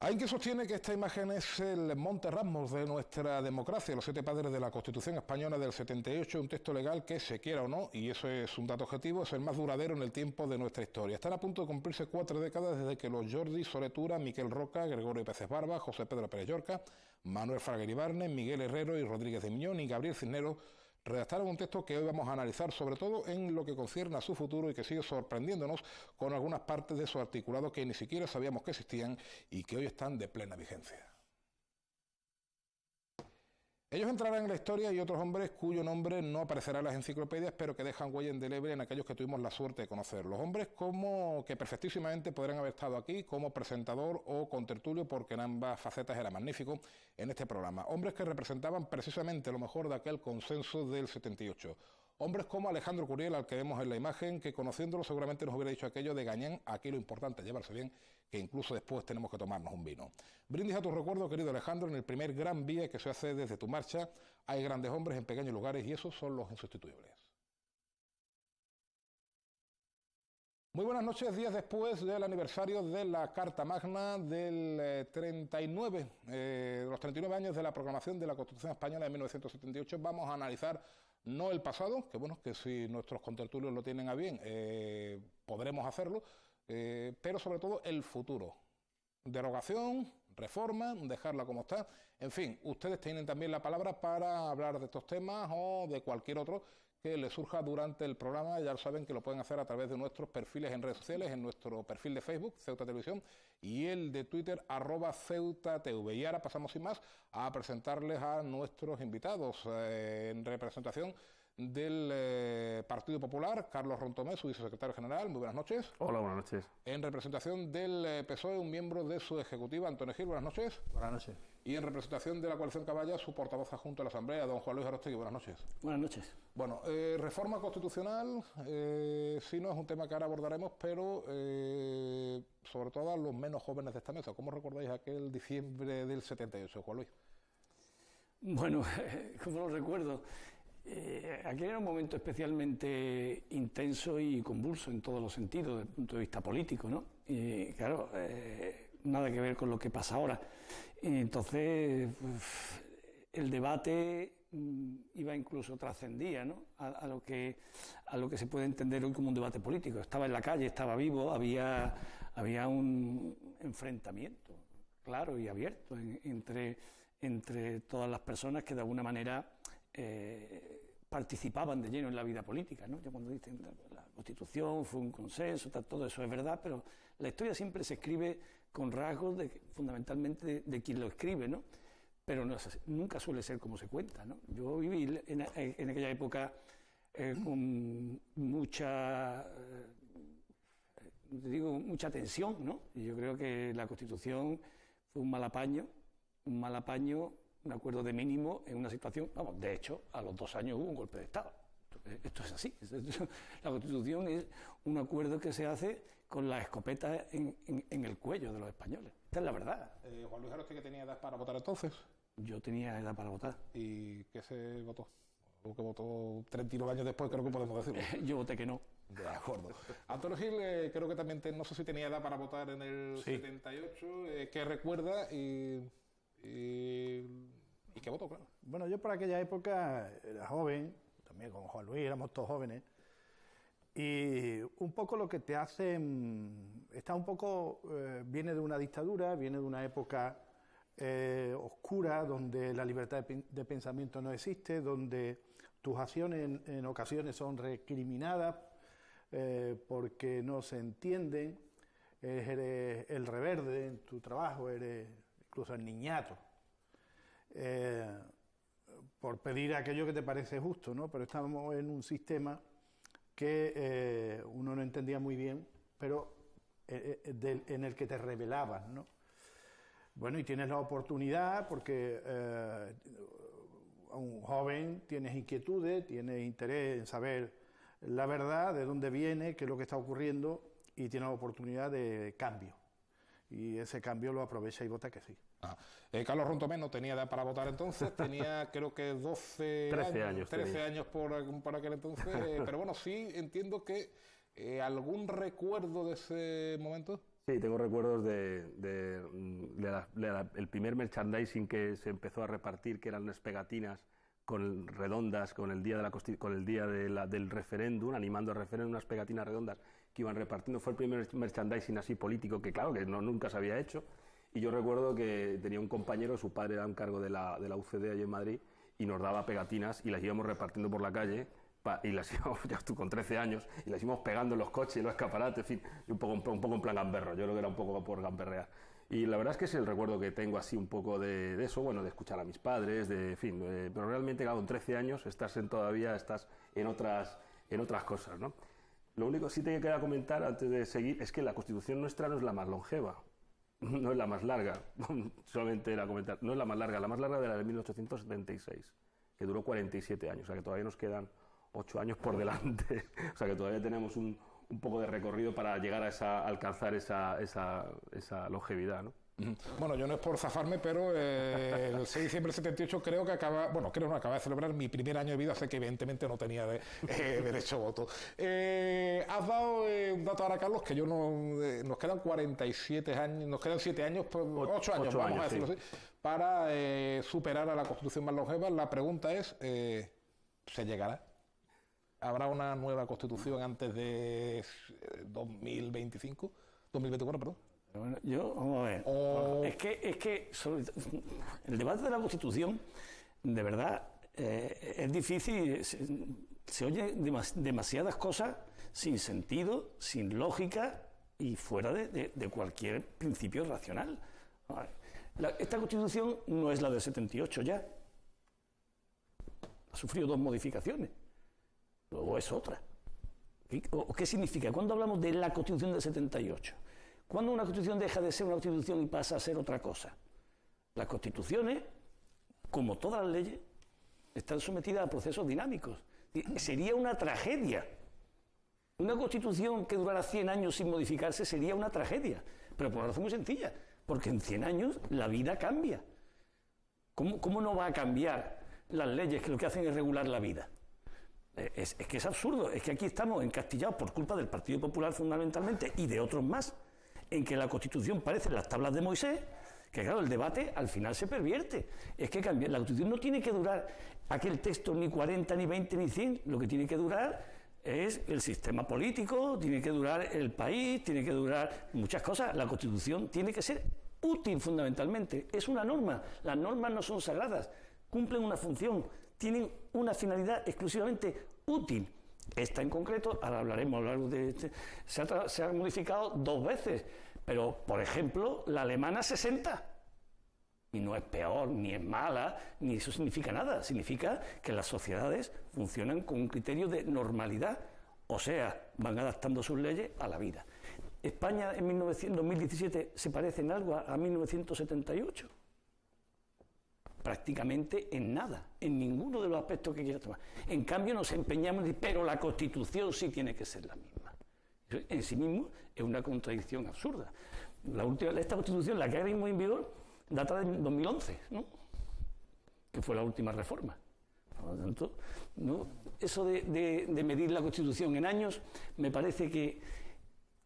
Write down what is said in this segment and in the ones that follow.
Hay quien sostiene que esta imagen es el Monte Rushmore de nuestra democracia, los 7 padres de la Constitución española del 78, un texto legal que, se quiera o no, y eso es un dato objetivo, es el más duradero en el tiempo de nuestra historia. Están a punto de cumplirse 4 décadas desde que los Jordi Solé Tura, Miquel Roca, Gregorio Peces Barba, José Pedro Pérez Llorca, Manuel Fraga Iribarne, Miguel Herrero y Rodríguez de Miñón y Gabriel Cisneros redactaron un texto que hoy vamos a analizar, sobre todo en lo que concierne a su futuro y que sigue sorprendiéndonos con algunas partes de su articulado que ni siquiera sabíamos que existían y que hoy están de plena vigencia. Ellos entrarán en la historia y otros hombres cuyo nombre no aparecerá en las enciclopedias, pero que dejan huella indeleble en aquellos que tuvimos la suerte de conocerlos. Hombres como que perfectísimamente podrían haber estado aquí como presentador o contertulio, porque en ambas facetas era magnífico en este programa. Hombres que representaban precisamente lo mejor de aquel consenso del 78. Hombres como Alejandro Curiel, al que vemos en la imagen, que conociéndolo seguramente nos hubiera dicho aquello de Gañán, aquí lo importante es llevarse bien, que incluso después tenemos que tomarnos un vino. Brindis a tu recuerdo, querido Alejandro, en el primer gran vía que se hace desde tu marcha. Hay grandes hombres en pequeños lugares y esos son los insustituibles. Muy buenas noches, días después del aniversario de la Carta Magna del los 39 años de la proclamación de la Constitución Española de 1978, vamos a analizar no el pasado, que bueno, que si nuestros contertulios lo tienen a bien, podremos hacerlo, pero sobre todo el futuro. Derogación, reforma, dejarla como está. En fin, ustedes tienen también la palabra para hablar de estos temas o de cualquier otro que les surja durante el programa. Ya saben que lo pueden hacer a través de nuestros perfiles en redes sociales, en nuestro perfil de Facebook, Ceuta Televisión, y el de Twitter, @CeutaTV. Y ahora pasamos sin más a presentarles a nuestros invitados en representación del Partido Popular, Carlos Rontomé, su vicesecretario general. Muy buenas noches. Hola, buenas noches. En representación del PSOE, un miembro de su ejecutiva, Antonio Gil. Buenas noches. Buenas noches. Y en representación de la coalición Caballa, su portavoz adjunto a la Asamblea, don Juan Luis Arostegui. Buenas noches. Buenas noches. Bueno, reforma constitucional, sí no es un tema que ahora abordaremos, pero sobre todo a los menos jóvenes de esta mesa. ¿Cómo recordáis aquel diciembre del 78, Juan Luis? Bueno, ¿cómo lo recuerdo? Aquel era un momento especialmente intenso y convulso en todos los sentidos, desde el punto de vista político, ¿no? Y claro, nada que ver con lo que pasa ahora. Entonces, el debate incluso trascendía, ¿no?, a lo que se puede entender hoy como un debate político. Estaba en la calle, estaba vivo, había un enfrentamiento claro y abierto entre todas las personas que de alguna manera participaban de lleno en la vida política, ¿no? Ya cuando dicen la Constitución fue un consenso, todo eso es verdad, pero la historia siempre se escribe con rasgos fundamentalmente de quien lo escribe, ¿no? Pero nunca suele ser como se cuenta, ¿no? Yo viví en aquella época con mucha tensión, ¿no? Y yo creo que la Constitución fue un mal apaño, un acuerdo de mínimo en una situación. Vamos, de hecho, a los 2 años hubo un golpe de Estado. Esto es así. La Constitución es un acuerdo que se hace con la escopeta en el cuello de los españoles. Esta es la verdad. Juan Luis Arostegui, ¿que tenía edad para votar entonces? Yo tenía edad para votar. ¿Y qué se votó? ¿O que votó 39 años después? Creo que podemos decirlo. Yo voté que no. De acuerdo. Antonio Gil, creo que también, no sé si tenía edad para votar en el 78, ¿qué recuerda y qué votó, claro? Bueno, yo por aquella época era joven, también con Juan Luis, éramos todos jóvenes, y un poco lo que te hace, viene de una dictadura, viene de una época oscura, donde la libertad de pensamiento no existe, donde tus acciones en ocasiones son recriminadas porque no se entienden, eres el reverde en tu trabajo, eres incluso el niñato, por pedir aquello que te parece justo, ¿no? Pero estamos en un sistema que uno no entendía muy bien, pero en el que te rebelabas, ¿no? Bueno, y tienes la oportunidad porque a un joven tienes inquietudes, tienes interés en saber la verdad, de dónde viene, qué es lo que está ocurriendo, y tienes la oportunidad de cambio. Y ese cambio lo aprovecha y vota que sí. Carlos Rontomé no tenía edad para votar entonces, tenía creo que 13 años por aquel entonces, pero bueno, sí entiendo que algún recuerdo de ese momento. Sí, tengo recuerdos el primer merchandising que se empezó a repartir, que eran unas pegatinas redondas con el día del referéndum, animando al referéndum, unas pegatinas redondas que iban repartiendo. Fue el primer merchandising así político que, claro, que nunca se había hecho. Y yo recuerdo que tenía un compañero, su padre era un cargo de la UCD allí en Madrid, y nos daba pegatinas y las íbamos repartiendo por la calle. Y las íbamos, ya tú con 13 años, y las íbamos pegando en los coches, en los escaparates, en fin, un poco en plan gamberro. Yo creo que era un poco por gamberrear. Y la verdad es que es el recuerdo que tengo así un poco de eso, bueno, de escuchar a mis padres, en fin, pero realmente, claro, en 13 años estás en otras cosas, ¿no? Lo único que sí te queda comentar antes de seguir es que la Constitución nuestra no es la más longeva, no es la más larga, solamente era comentar, no es la más larga de la de 1876, que duró 47 años, o sea que todavía nos quedan 8 años por delante, o sea que todavía tenemos un poco de recorrido para llegar a alcanzar esa longevidad, ¿no? Bueno, yo no es por zafarme, pero el 6 de diciembre del 78 creo que acaba de celebrar mi primer año de vida, sé que evidentemente no tenía derecho a voto. Has dado un dato ahora, Carlos, que yo nos quedan 47 años, nos quedan 7 años, 8 años, vamos a decirlo así, para superar a la Constitución más longeva. La pregunta es, ¿se llegará? ¿Habrá una nueva Constitución antes de 2025? 2024, perdón. Bueno, vamos a ver. Es que el debate de la Constitución, de verdad, es difícil. Se oye demasiadas cosas sin sentido, sin lógica y fuera de cualquier principio racional. Esta Constitución no es la del 78 ya. Ha sufrido 2 modificaciones. Luego es otra. ¿Qué significa? ¿Cuándo hablamos de la Constitución del 78? ¿Cuándo una Constitución deja de ser una Constitución y pasa a ser otra cosa? Las Constituciones, como todas las leyes, están sometidas a procesos dinámicos. Sería una tragedia. Una Constitución que durara 100 años sin modificarse sería una tragedia. Pero por una razón muy sencilla. Porque en 100 años la vida cambia. ¿Cómo no va a cambiar las leyes que lo que hacen es regular la vida? Es que es absurdo. Es que aquí estamos encastillados por culpa del Partido Popular fundamentalmente y de otros más, en que la Constitución parecen las tablas de Moisés, que claro, el debate al final se pervierte. Es que la Constitución no tiene que durar aquel texto ni 40, ni 20, ni 100. Lo que tiene que durar es el sistema político, tiene que durar el país, tiene que durar muchas cosas. La Constitución tiene que ser útil fundamentalmente. Es una norma. Las normas no son sagradas, cumplen una función, tienen una finalidad exclusivamente útil. Esta en concreto, ahora hablaremos a lo largo de se ha modificado 2 veces, pero por ejemplo la alemana 60, y no es peor, ni es mala, ni eso significa nada, significa que las sociedades funcionan con un criterio de normalidad, o sea, van adaptando sus leyes a la vida. España en 2017 se parece en algo a 1978. Prácticamente en nada, en ninguno de los aspectos que quieras tomar. En cambio nos empeñamos en decir, pero la Constitución sí tiene que ser la misma. Eso en sí mismo es una contradicción absurda. Esta Constitución, la que ahora mismo en vigor, data de 2011, ¿no? Que fue la última reforma. Por lo tanto, ¿no? Eso de medir la Constitución en años me parece que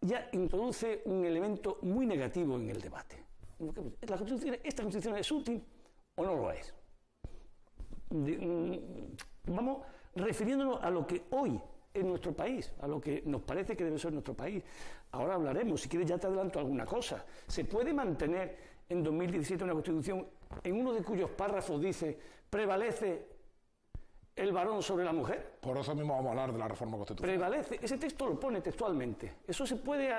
ya introduce un elemento muy negativo en el debate. ¿Esta Constitución es útil o no lo es? Vamos refiriéndonos a lo que hoy es nuestro país, a lo que nos parece que debe ser nuestro país. Ahora hablaremos, si quieres ya te adelanto alguna cosa. ¿Se puede mantener en 2017 una Constitución en uno de cuyos párrafos dice prevalece el varón sobre la mujer? Por eso mismo vamos a hablar de la reforma constitucional. Prevalece, ese texto lo pone textualmente. Eso se puede,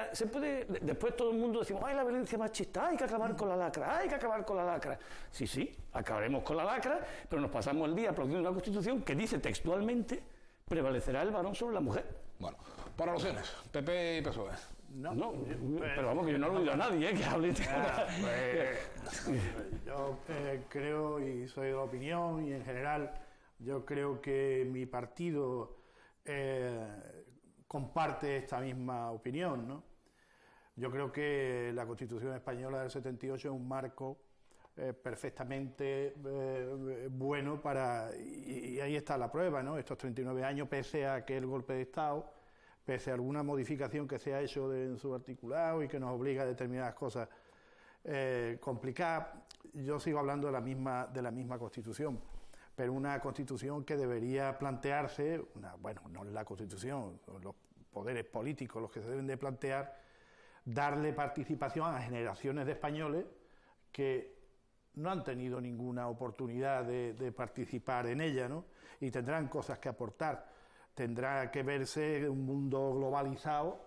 después todo el mundo decimos, ay, la violencia machista, hay que acabar con la lacra, hay que acabar con la lacra. Sí, acabaremos con la lacra, pero nos pasamos el día aplaudiendo una Constitución que dice textualmente, prevalecerá el varón sobre la mujer. Bueno, por alusiones, PP y PSOE. No, pero vamos, que yo no lo he oído a nadie, que hable. Yo creo, y soy de la opinión, y en general, yo creo que mi partido comparte esta misma opinión, ¿no? Yo creo que la Constitución Española del 78 es un marco perfectamente bueno para... Y ahí está la prueba, ¿no? Estos 39 años, pese a aquel golpe de Estado, pese a alguna modificación que se ha hecho en su articulado y que nos obliga a determinadas cosas complicadas, yo sigo hablando de la misma Constitución, pero una Constitución que debería plantearse, bueno, no es la Constitución, son los poderes políticos los que se deben de plantear, darle participación a generaciones de españoles que no han tenido ninguna oportunidad de participar en ella, ¿no? Y tendrán cosas que aportar. Tendrá que verse un mundo globalizado,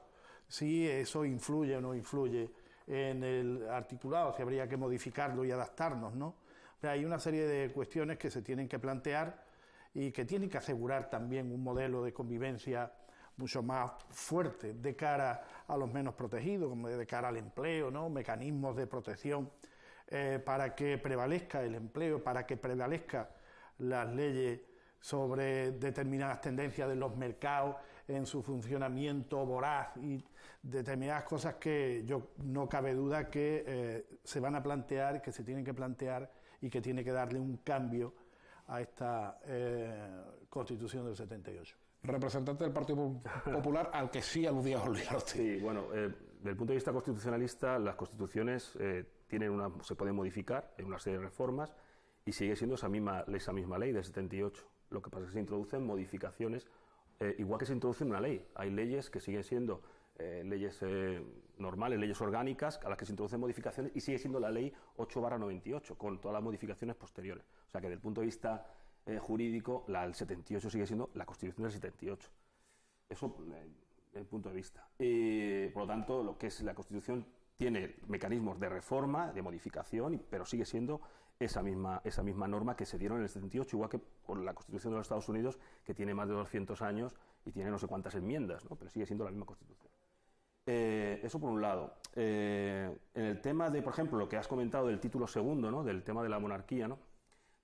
si eso influye o no influye en el articulado, si habría que modificarlo y adaptarnos, ¿no? O sea, hay una serie de cuestiones que se tienen que plantear y que tienen que asegurar también un modelo de convivencia mucho más fuerte de cara a los menos protegidos, como de cara al empleo, ¿no? Mecanismos de protección para que prevalezca el empleo, para que prevalezca las leyes sobre determinadas tendencias de los mercados en su funcionamiento voraz y determinadas cosas que no cabe duda que se van a plantear, que se tienen que plantear y que tiene que darle un cambio a esta Constitución del 78. Representante del Partido Popular, al que sí aludía Juan Luis Arosti. Sí, bueno, desde el punto de vista constitucionalista, las constituciones se pueden modificar en una serie de reformas y sigue siendo esa misma ley del 78. Lo que pasa es que se introducen modificaciones, igual que se introduce una ley. Hay leyes que siguen siendo leyes normales, leyes orgánicas, a las que se introducen modificaciones y sigue siendo la ley 8/98, con todas las modificaciones posteriores. O sea que desde el punto de vista jurídico, la del 78 sigue siendo la Constitución del 78. Eso desde el punto de vista. Por lo tanto, lo que es la Constitución tiene mecanismos de reforma, de modificación, pero sigue siendo esa misma norma que se dieron en el 78, igual que por la Constitución de los Estados Unidos, que tiene más de 200 años y tiene no sé cuántas enmiendas, ¿no? Pero sigue siendo la misma Constitución. Eso por un lado. En el tema de, por ejemplo, lo que has comentado del título segundo, ¿no? Del tema de la monarquía, ¿no?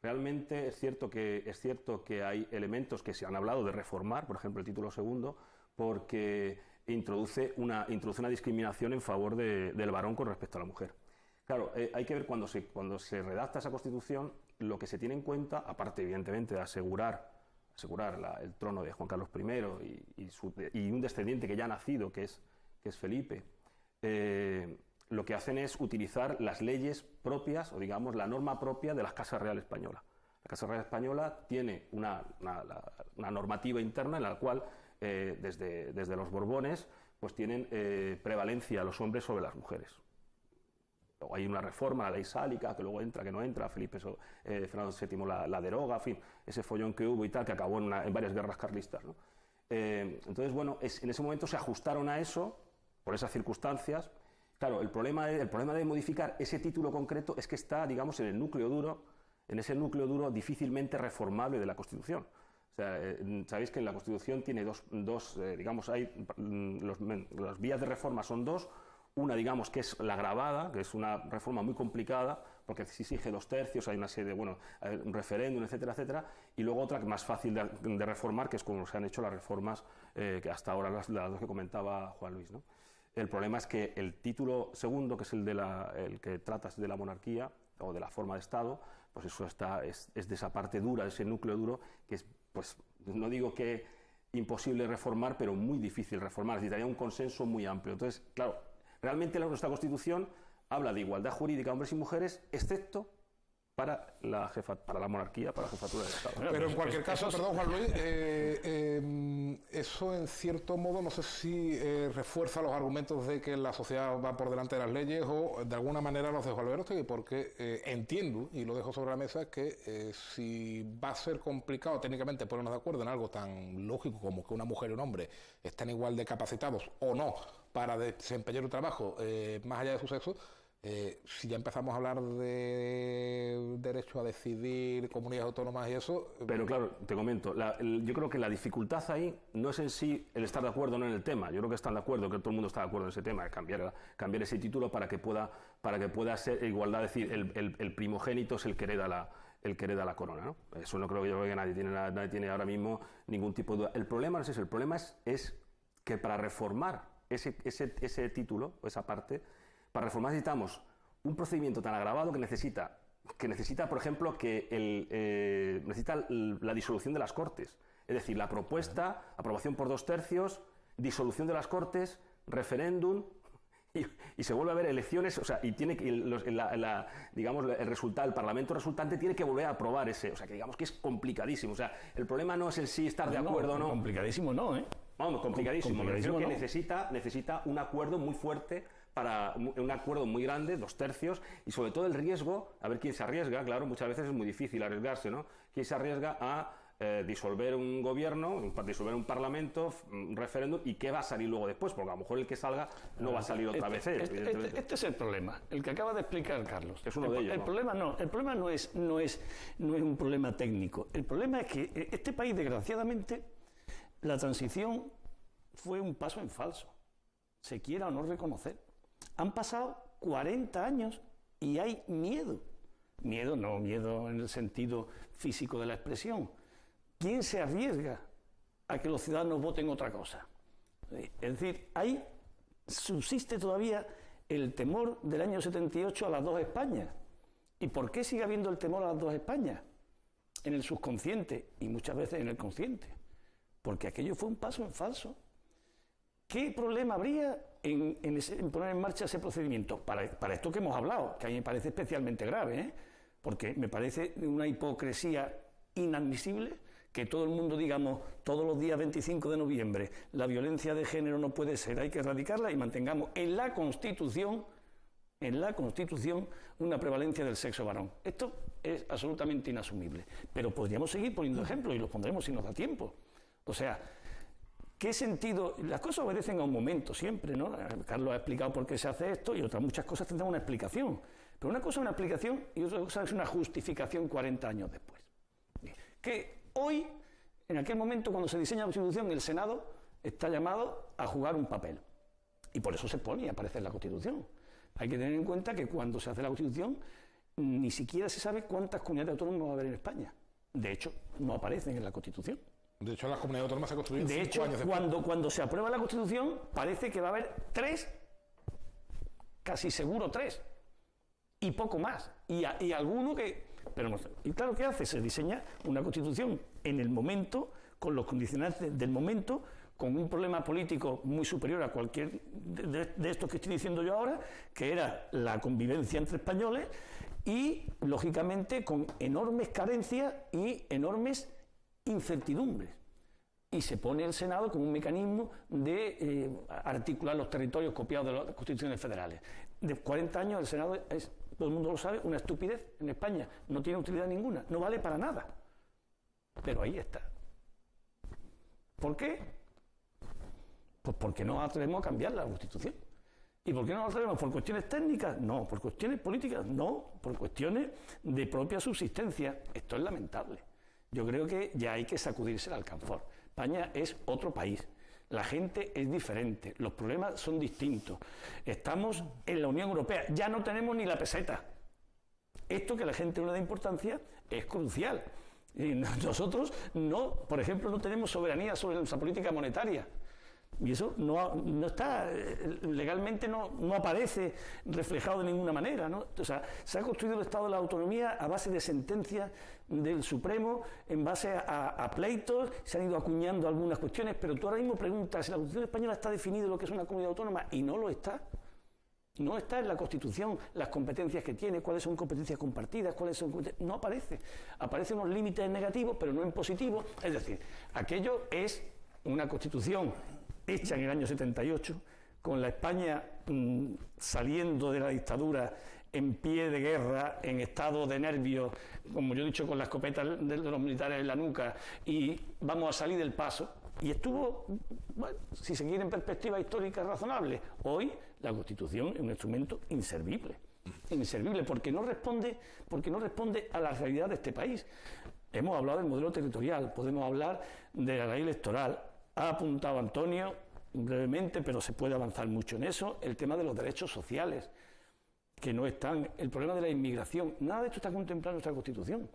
Realmente es cierto que hay elementos que se han hablado de reformar, por ejemplo, el título segundo, porque introduce una discriminación en favor del varón con respecto a la mujer. Claro, hay que ver cuando se redacta esa Constitución, lo que se tiene en cuenta, aparte evidentemente de asegurar el trono de Juan Carlos I y un descendiente que ya ha nacido, que es Felipe, lo que hacen es utilizar las leyes propias, o digamos la norma propia de la Casa Real Española. La Casa Real Española tiene una normativa interna en la cual, desde los Borbones, pues tienen prevalencia los hombres sobre las mujeres. Luego hay una reforma, la ley sálica, que luego entra, que no entra, Fernando VII la deroga, en fin, ese follón que hubo y tal, que acabó en varias guerras carlistas, ¿no? Entonces, bueno, en ese momento se ajustaron a eso, por esas circunstancias. Claro, el problema de modificar ese título concreto es que está, digamos, en ese núcleo duro difícilmente reformable de la Constitución. O sea, sabéis que en la Constitución tiene digamos, las vías de reforma son dos. Una, digamos, que es la gravada, que es una reforma muy complicada, porque se exige 2/3, hay una serie de, un referéndum, etcétera, etcétera, y luego otra que es más fácil de reformar, que es como se han hecho las reformas que hasta ahora las dos que comentaba Juan Luis, ¿no? El problema es que el título segundo, que es el que trata de la monarquía o de la forma de Estado, pues eso es de esa parte dura, de ese núcleo duro, que es, pues, no digo que imposible reformar, pero muy difícil reformar, necesitaría un consenso muy amplio. Entonces, claro, realmente nuestra Constitución habla de igualdad jurídica a hombres y mujeres, excepto para la monarquía, para la jefatura del Estado. Pero en cualquier caso, perdón, Juan Luis, eso en cierto modo no sé si refuerza los argumentos de que la sociedad va por delante de las leyes o de alguna manera los de Juan Luis Arosti, porque entiendo, y lo dejo sobre la mesa, que si va a ser complicado técnicamente ponernos de acuerdo en algo tan lógico como que una mujer y un hombre estén igual de capacitados o no para desempeñar un trabajo más allá de su sexo, si ya empezamos a hablar de derecho a decidir, comunidades autónomas y eso... Pero claro, te comento, yo creo que la dificultad ahí no es en sí el estar de acuerdo o no en el tema. Yo creo que están de acuerdo, que todo el mundo está de acuerdo en ese tema, cambiar ese título para que pueda ser igualdad, es decir, el primogénito es el que hereda la corona, ¿no? Eso no creo que nadie tiene ahora mismo ningún tipo de duda. El problema no es eso, el problema es que para reformar ese título, o esa parte, para reformar necesitamos un procedimiento tan agravado que necesita, por ejemplo, necesita la disolución de las Cortes. Es decir, la propuesta, aprobación por 2/3, disolución de las Cortes, referéndum, y se vuelve a haber elecciones, o sea, y tiene que, digamos, el resultado, el Parlamento resultante tiene que volver a aprobar ese, o sea, que digamos que es complicadísimo, o sea, el problema no es el sí estar de acuerdo o no. Complicadísimo no, ¿eh? Vamos, complicadísimo. Creo que no. necesita un acuerdo muy fuerte, para un acuerdo muy grande, 2/3, y sobre todo el riesgo, a ver quién se arriesga, claro, muchas veces es muy difícil arriesgarse, ¿no? ¿Quién se arriesga a disolver un gobierno, disolver un parlamento, un referéndum, y qué va a salir luego después? Porque a lo mejor el que salga no va a salir otra vez. Este es el problema, el que acaba de explicar Carlos. Es uno de ellos. El problema no es un problema técnico. El problema es que este país, desgraciadamente, la transición fue un paso en falso, se quiera o no reconocer. Han pasado 40 años y hay miedo. Miedo en el sentido físico de la expresión. ¿Quién se arriesga a que los ciudadanos voten otra cosa? Es decir, subsiste todavía el temor del año 78 a las dos Españas. ¿Y por qué sigue habiendo el temor a las dos Españas? En el subconsciente y muchas veces en el consciente. Porque aquello fue un paso en falso. ¿Qué problema habría en poner en marcha ese procedimiento? Para esto que hemos hablado, que a mí me parece especialmente grave, ¿eh? Porque me parece una hipocresía inadmisible que todo el mundo digamos todos los días 25 de noviembre, la violencia de género no puede ser, hay que erradicarla, y mantengamos en la Constitución una prevalencia del sexo varón. Esto es absolutamente inasumible. Pero podríamos seguir poniendo ejemplos y los pondremos si nos da tiempo. O sea, ¿qué sentido? Las cosas obedecen a un momento siempre, ¿no? Carlos ha explicado por qué se hace esto y otras muchas cosas tendrán una explicación. Pero una cosa es una explicación y otra cosa es una justificación 40 años después. Que hoy, en aquel momento cuando se diseña la Constitución, el Senado está llamado a jugar un papel. Y por eso se pone y aparece en la Constitución. Hay que tener en cuenta que cuando se hace la Constitución ni siquiera se sabe cuántas comunidades autónomas va a haber en España. De hecho, no aparecen en la Constitución. De hecho, las comunidades autónomas se construyen 5 años después. De hecho, cuando se aprueba la Constitución, parece que va a haber 3, casi seguro 3, y poco más. Y alguno que... Pero no, y claro, ¿qué hace? Se diseña una Constitución en el momento, con los condicionantes del momento, con un problema político muy superior a cualquier de estos que estoy diciendo yo ahora, que era la convivencia entre españoles, y, lógicamente, con enormes carencias y enormes incertidumbres. Y se pone el Senado como un mecanismo de articular los territorios copiados de las constituciones federales. De 40 años el Senado es, todo el mundo lo sabe, una estupidez en España. No tiene utilidad ninguna, no vale para nada. Pero ahí está. ¿Por qué? Pues porque no nos atrevemos a cambiar la Constitución. ¿Y por qué no nos atrevemos? ¿Por cuestiones técnicas? No. ¿Por cuestiones políticas? No. Por cuestiones de propia subsistencia. Esto es lamentable. Yo creo que ya hay que sacudirse el alcanfor. España es otro país. La gente es diferente. Los problemas son distintos. Estamos en la Unión Europea. Ya no tenemos ni la peseta. Esto que a la gente no le da importancia es crucial. Y nosotros no, por ejemplo, no tenemos soberanía sobre nuestra política monetaria. Y eso no está, legalmente no aparece reflejado de ninguna manera, ¿no? O sea, se ha construido el Estado de la Autonomía a base de sentencias del Supremo, en base a pleitos, se han ido acuñando algunas cuestiones, pero tú ahora mismo preguntas si la Constitución española está definido lo que es una comunidad autónoma, y no lo está. No está en la Constitución las competencias que tiene, cuáles son competencias compartidas, cuáles son... No aparece. Aparecen unos límites negativos, pero no en positivo. Es decir, aquello es una Constitución hecha en el año 78, con la España saliendo de la dictadura en pie de guerra, en estado de nervios, como yo he dicho, con la escopeta de los militares en la nuca, y vamos a salir del paso. Y estuvo, bueno, si se quiere en perspectiva histórica razonable, hoy la Constitución es un instrumento inservible. Inservible porque no responde a la realidad de este país. Hemos hablado del modelo territorial, podemos hablar de la ley electoral. Ha apuntado Antonio brevemente, pero se puede avanzar mucho en eso, el tema de los derechos sociales, que no están, el problema de la inmigración, nada de esto está contemplado en nuestra Constitución.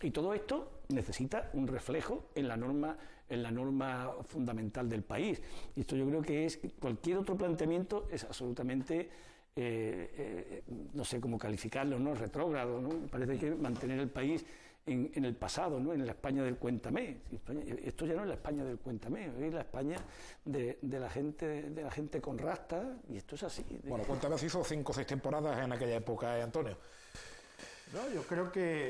Y todo esto necesita un reflejo en la norma fundamental del país. Y esto yo creo que es, cualquier otro planteamiento es absolutamente, no sé cómo calificarlo, ¿no? Retrógrado, ¿no? Parece que mantener el país en el pasado, ¿no? En la España del cuéntame. Esto ya no es la España del cuéntame, es la España de la gente con rastas, y esto es así. Bueno, Cuéntame se hizo 5 o 6 temporadas en aquella época, Antonio. No, yo creo que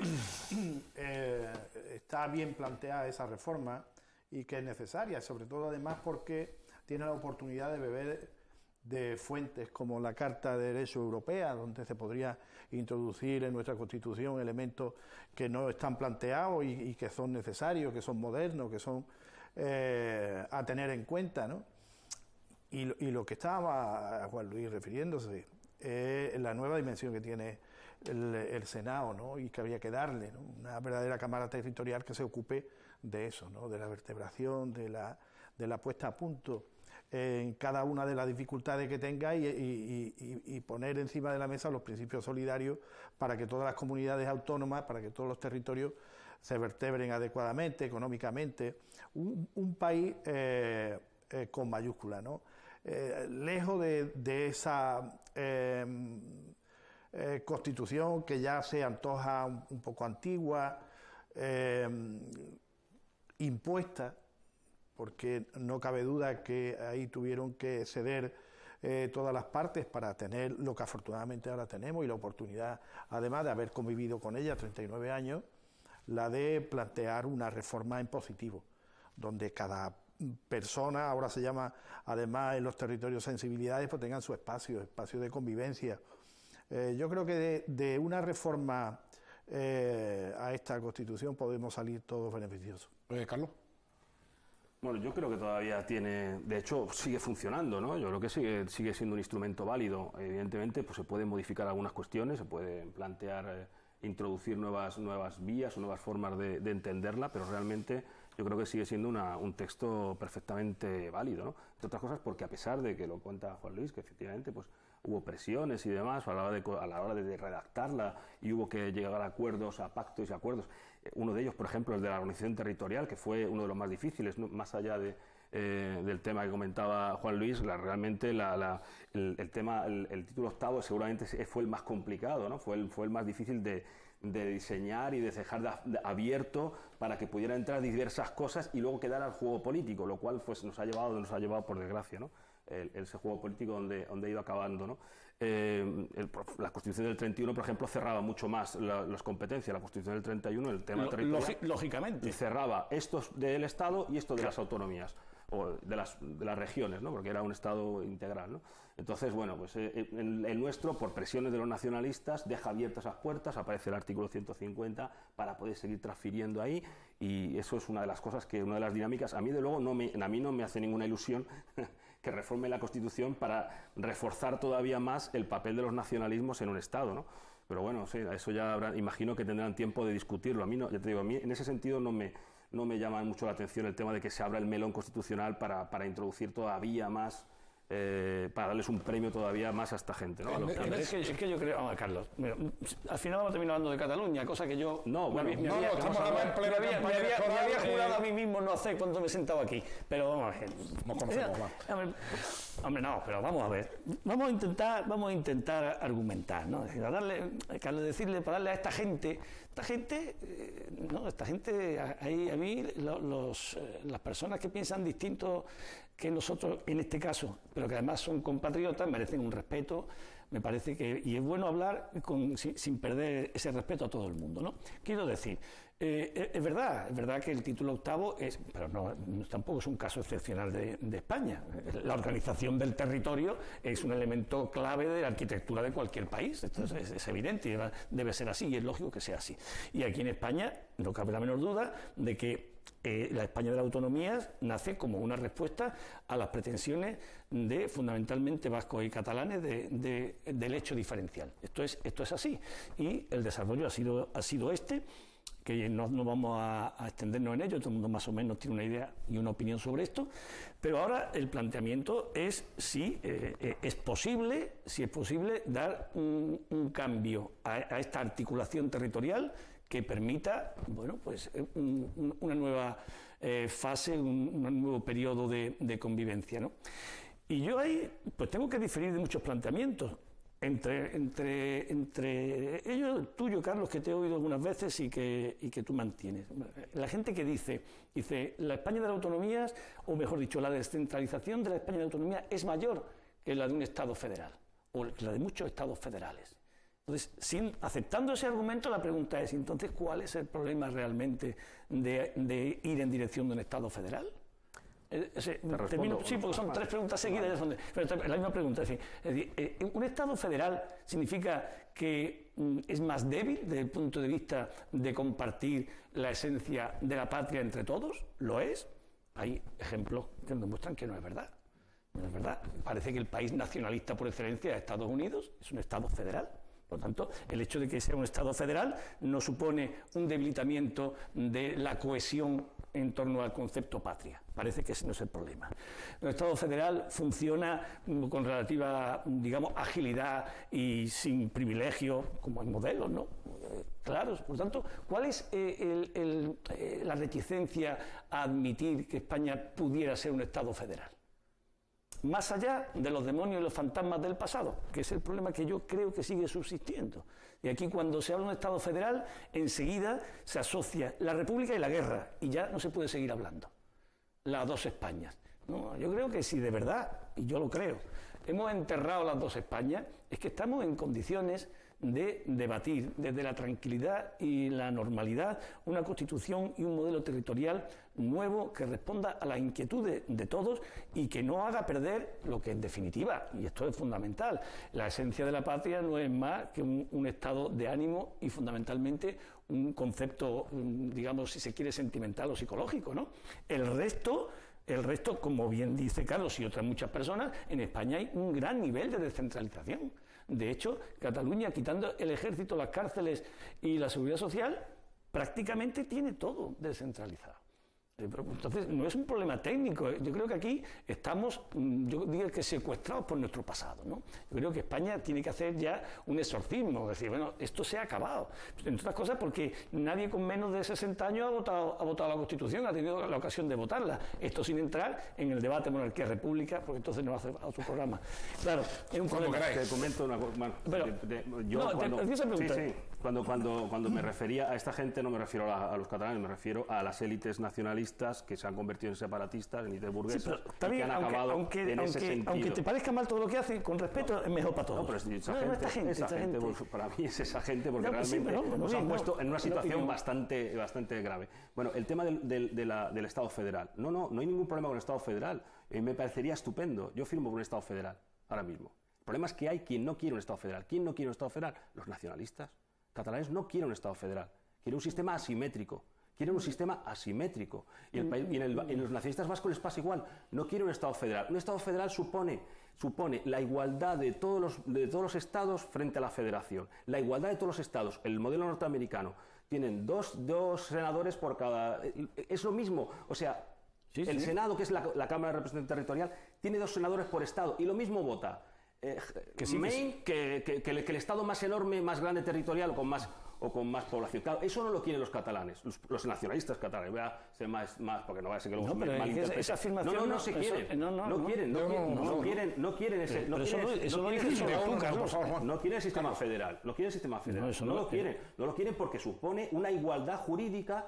está bien planteada esa reforma y que es necesaria, sobre todo además porque tiene la oportunidad de beber de fuentes como la Carta de Derecho Europea, donde se podría introducir en nuestra Constitución elementos que no están planteados y que son necesarios, que son modernos, que son a tener en cuenta, ¿no? Y lo que estaba Juan Luis refiriéndose es la nueva dimensión que tiene el Senado, ¿no? Y que habría que darle, ¿no? Una verdadera cámara territorial que se ocupe de eso, ¿no? De la vertebración, de la puesta a punto en cada una de las dificultades que tenga y poner encima de la mesa los principios solidarios para que todas las comunidades autónomas, para que todos los territorios se vertebren adecuadamente, económicamente. Un país con mayúscula, ¿no? Lejos de esa constitución que ya se antoja un poco antigua, impuesta, porque no cabe duda que ahí tuvieron que ceder todas las partes para tener lo que afortunadamente ahora tenemos y la oportunidad, además de haber convivido con ella 39 años, la de plantear una reforma en positivo, donde cada persona, ahora se llama además en los territorios sensibilidades, pues tengan su espacio de convivencia. Yo creo que de una reforma a esta Constitución podemos salir todos beneficiosos. Carlos. Bueno, yo creo que todavía tiene, de hecho sigue funcionando, ¿no? Yo creo que sigue siendo un instrumento válido. Evidentemente, pues se pueden modificar algunas cuestiones, se pueden plantear, introducir nuevas vías o nuevas formas de entenderla, pero realmente yo creo que sigue siendo un texto perfectamente válido, ¿no? Entre otras cosas porque a pesar de que lo cuenta Juan Luis, que efectivamente pues hubo presiones y demás a la hora de redactarla y hubo que llegar a acuerdos, a pactos y acuerdos. Uno de ellos, por ejemplo, el de la organización territorial, que fue uno de los más difíciles, ¿no? Más allá del tema que comentaba Juan Luis, realmente el título octavo seguramente fue el más complicado, ¿no? Fue el más difícil de diseñar y de dejar abierto para que pudiera entrar diversas cosas y luego quedar al juego político, lo cual pues, nos ha llevado por desgracia, ¿no? Ese juego político donde ha ido acabando, ¿no? La Constitución del 31, por ejemplo, cerraba mucho más las competencias. La Constitución del 31, el tema territorial, lógicamente, cerraba estos del Estado y esto de las autonomías o de las regiones, ¿no? Porque era un Estado integral, ¿no? Entonces, bueno, pues el nuestro, por presiones de los nacionalistas, deja abiertas esas puertas, aparece el artículo 150 para poder seguir transfiriendo ahí, y eso es una de las cosas una de las dinámicas, a mí de luego a mí no me hace ninguna ilusión que reforme la Constitución para reforzar todavía más el papel de los nacionalismos en un Estado, ¿no? Pero bueno, sí, eso ya imagino que tendrán tiempo de discutirlo. A mí, ya te digo, a mí en ese sentido no me llama mucho la atención el tema de que se abra el melón constitucional para introducir todavía más, para darles un premio todavía más a esta gente, ¿no? Es que yo creo, vamos, Carlos, mira, al final vamos a terminar hablando de Cataluña, cosa que yo me había jurado a mí mismo no hacer cuando me he sentado aquí, pero vamos a ver. No conocemos más. Hombre, no, pero vamos a ver. Vamos a intentar argumentar, ¿no? Es decir, para darle a esta gente, a mí las personas que piensan distinto que nosotros en este caso, pero que además son compatriotas, merecen un respeto, me parece que, y es bueno hablar sin perder ese respeto a todo el mundo, ¿no? Quiero decir, es verdad que el título octavo pero tampoco es un caso excepcional de España. La organización del territorio es un elemento clave de la arquitectura de cualquier país. Esto es evidente y debe ser así, y es lógico que sea así. Y aquí en España no cabe la menor duda de que la España de las autonomías nace como una respuesta a las pretensiones de fundamentalmente vascos y catalanes del hecho diferencial. Esto es así, y el desarrollo ha sido que no vamos a extendernos en ello, todo el mundo más o menos tiene una idea y una opinión sobre esto, pero ahora el planteamiento es si es posible dar un cambio a esta articulación territorial que permita, bueno, pues una nueva fase, un nuevo periodo de convivencia, ¿no? Y yo ahí pues tengo que diferir de muchos planteamientos. entre ellos, tuyo, Carlos, que te he oído algunas veces y que tú mantienes. La gente que dice, la España de las autonomías, o mejor dicho, la descentralización de la España de autonomía es mayor que la de un Estado federal, o la de muchos Estados federales. Entonces, aceptando ese argumento, la pregunta es, entonces, ¿cuál es el problema realmente de ir en dirección de un Estado federal? Sí, porque son tres preguntas seguidas, pero la misma pregunta. Es decir, ¿un Estado federal significa que es más débil desde el punto de vista de compartir la esencia de la patria entre todos? ¿Lo es? Hay ejemplos que nos demuestran que no es verdad. No es verdad. Parece que el país nacionalista por excelencia es Estados Unidos, es un Estado federal. Por lo tanto, el hecho de que sea un Estado federal no supone un debilitamiento de la cohesión en torno al concepto patria. Parece que ese no es el problema. El Estado federal funciona con relativa, digamos, agilidad y sin privilegio, como en modelos, ¿no? Claros. Por lo tanto, ¿cuál es la reticencia a admitir que España pudiera ser un Estado federal? Más allá de los demonios y los fantasmas del pasado, que es el problema que yo creo que sigue subsistiendo. Y aquí, cuando se habla de un Estado federal, enseguida se asocia la República y la guerra, y ya no se puede seguir hablando. Las dos Españas. No, yo creo que si de verdad, y yo lo creo, hemos enterrado las dos Españas, es que estamos en condiciones de debatir desde la tranquilidad y la normalidad una constitución y un modelo territorial nuevo que responda a las inquietudes de todos y que no haga perder lo que en definitiva, y esto es fundamental, la esencia de la patria no es más que un estado de ánimo y fundamentalmente un concepto, digamos, si se quiere, sentimental o psicológico, ¿no? El resto, como bien dice Carlos y otras muchas personas, en España hay un gran nivel de descentralización. De hecho, Cataluña, quitando el ejército, las cárceles y la seguridad social, prácticamente tiene todo descentralizado. Entonces, no es un problema técnico. Yo creo que aquí estamos, yo diría que secuestrados por nuestro pasado, ¿no? Yo creo que España tiene que hacer ya un exorcismo, decir, bueno, esto se ha acabado. Entre otras cosas porque nadie con menos de 60 años ha votado la Constitución, ha tenido la ocasión de votarla. Esto sin entrar en el debate monarquía-república, porque entonces no hace otro programa. Claro, es un problema. Te comento una cosa. Bueno, cuando me refería a esta gente, no me refiero a los catalanes, me refiero a las élites nacionalistas que se han convertido en separatistas, en élites burguesas, y que han acabado en ese sentido. Aunque te parezca mal todo lo que hacen, con respeto, es mejor para todos. No, pero esa gente, para mí es esa gente, porque realmente nos han puesto en una situación bastante grave. Bueno, el tema del Estado federal. No hay ningún problema con el Estado federal. Me parecería estupendo. Yo firmo por un Estado federal, ahora mismo. El problema es que hay quien no quiere un Estado federal. ¿Quién no quiere un Estado federal? Los nacionalistas. Catalanes no quieren un Estado federal. Quieren un sistema asimétrico. Quieren un sistema asimétrico. Y en los nacionalistas vascos les pasa igual. No quieren un Estado federal. Un Estado federal supone la igualdad de todos los estados frente a la federación. La igualdad de todos los estados. El modelo norteamericano. Tienen dos senadores por cada... Es lo mismo. O sea, el Senado, que es la Cámara de Representación Territorial, tiene 2 senadores por estado. Y lo mismo vota Maine que el estado más enorme, más grande territorial o con más población. Claro, eso no lo quieren los catalanes, los nacionalistas catalanes. Voy a ser más porque no vaya a ser que luego se malinterprete. Esa afirmación no se quieren. No quieren ese. No quieren el sistema federal. No quieren el sistema federal. No lo quieren porque supone una igualdad jurídica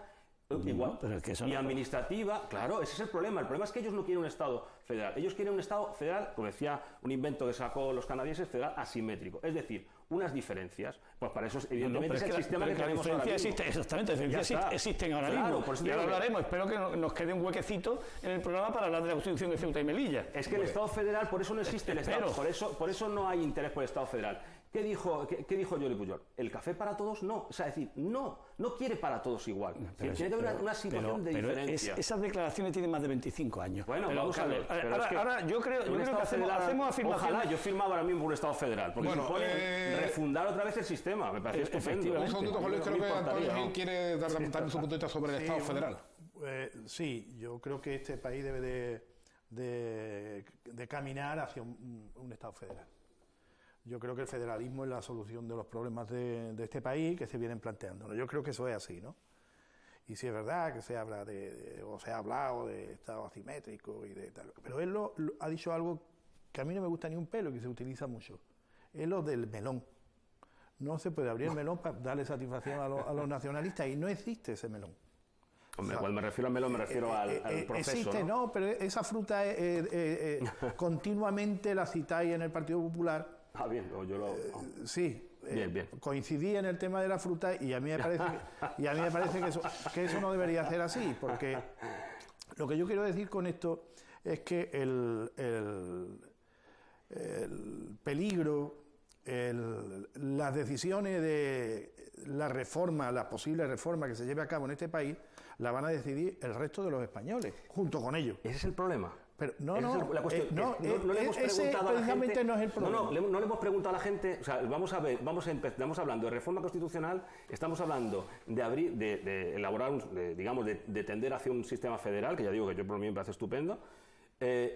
y administrativa. Claro, ese es el problema. El problema es que ellos no quieren un Estado federal. Ellos quieren un Estado federal, como decía un invento que sacó los canadienses, federal asimétrico. Es decir, unas diferencias. Pues para eso, evidentemente, es el sistema que tenemos ahora mismo. Exactamente, las diferencias existen ahora mismo. Y ahora hablaremos. Espero que nos quede un huequecito en el programa para hablar de la Constitución de Ceuta y Melilla. Es que el Estado federal, por eso no existe el Estado. Por eso no hay interés por el Estado federal. ¿Qué dijo Jordi Pujol? El café para todos no. O sea, es decir, no quiere para todos igual. Tiene que haber una situación de diferencia. Esas declaraciones tienen más de 25 años. Bueno, vamos a ver. Ahora yo creo que hacemos afirmaciones. Ojalá, yo firmaba ahora mismo un Estado federal, porque supone refundar otra vez el sistema. Me parece estupendo. Un segundito, Juan Luis, creo que Antonio Gil quiere dar también su punto de vista sobre el Estado federal. Sí, yo creo que este país debe de caminar hacia un Estado federal. Yo creo que el federalismo es la solución de los problemas de este país que se vienen planteando, ¿no? Yo creo que eso es así, ¿no? Y si es verdad que se habla o se ha hablado de Estado asimétrico y de tal, pero él ha dicho algo que a mí no me gusta ni un pelo y que se utiliza mucho. es lo del melón. No se puede abrir el melón para darle satisfacción a los nacionalistas y no existe ese melón. Hombre, cuando me refiero al melón me refiero al proceso, existe, ¿no? Pero esa fruta continuamente la citáis en el Partido Popular. Ah, bien, yo lo... Sí. Bien. Coincidí en el tema de la fruta y a mí me parece que eso no debería ser así, porque lo que yo quiero decir con esto es que el peligro, las decisiones de la reforma, la posible reforma que se lleve a cabo en este país, la van a decidir el resto de los españoles, junto con ellos. Ese es el problema. Pero no le hemos preguntado a la gente. No es el problema. No le hemos preguntado a la gente. O sea, vamos a ver, estamos hablando de reforma constitucional, estamos hablando de elaborar, de tender hacia un sistema federal, que ya digo que yo por mí me parece estupendo.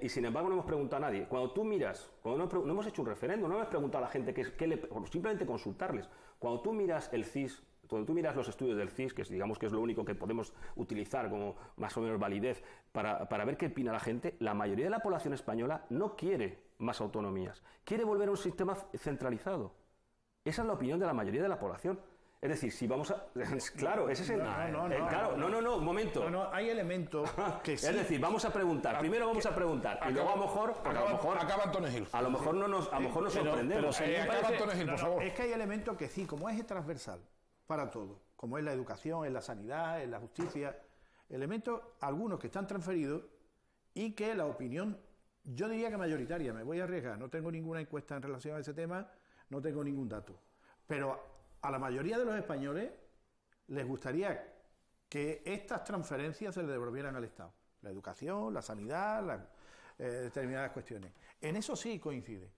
Y sin embargo no hemos preguntado a nadie. Cuando tú miras, no hemos hecho un referéndum, no hemos preguntado a la gente simplemente consultarles. Cuando tú miras el CIS, cuando tú miras los estudios del CIS, que digamos que es lo único que podemos utilizar como más o menos validez para ver qué opina la gente, la mayoría de la población española no quiere más autonomías, quiere volver a un sistema centralizado. Esa es la opinión de la mayoría de la población. Es decir, si vamos a... Claro, ese es el... No, un momento. No, hay elementos que sí. Es decir, vamos a preguntar. Primero vamos a preguntar. Y luego a lo mejor... Acaba Antonio Gil. A lo mejor nos sorprendemos. Acaba Antonio Gil, por favor. Es que hay elementos que sí, como es transversal para todo, como es la educación, en la sanidad, en la justicia, elementos, algunos que están transferidos y que la opinión, yo diría que mayoritaria, me voy a arriesgar, no tengo ninguna encuesta en relación a ese tema, no tengo ningún dato, pero a la mayoría de los españoles les gustaría que estas transferencias se le devolvieran al Estado, la educación, la sanidad, determinadas cuestiones. En eso sí coincide.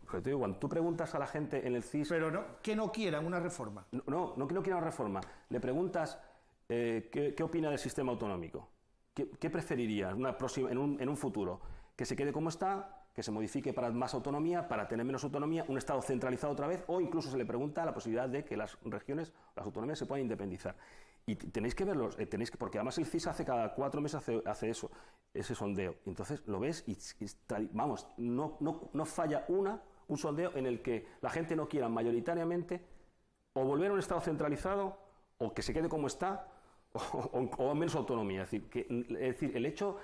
Pero te digo, cuando tú preguntas a la gente en el CIS... Pero no, que no quieran una reforma. No que no quieran una reforma. Le preguntas qué opina del sistema autonómico. ¿Qué preferiría en un futuro? ¿Que se quede como está? ¿Que se modifique para más autonomía? ¿Para tener menos autonomía? ¿Un Estado centralizado otra vez? O incluso se le pregunta la posibilidad de que las regiones, las autonomías se puedan independizar. Y tenéis que verlos, porque además el CIS cada 4 meses hace eso, ese sondeo. Y entonces lo ves y vamos, no falla un sondeo en el que la gente no quiera mayoritariamente o volver a un Estado centralizado o que se quede como está o menos autonomía. Es decir, el hecho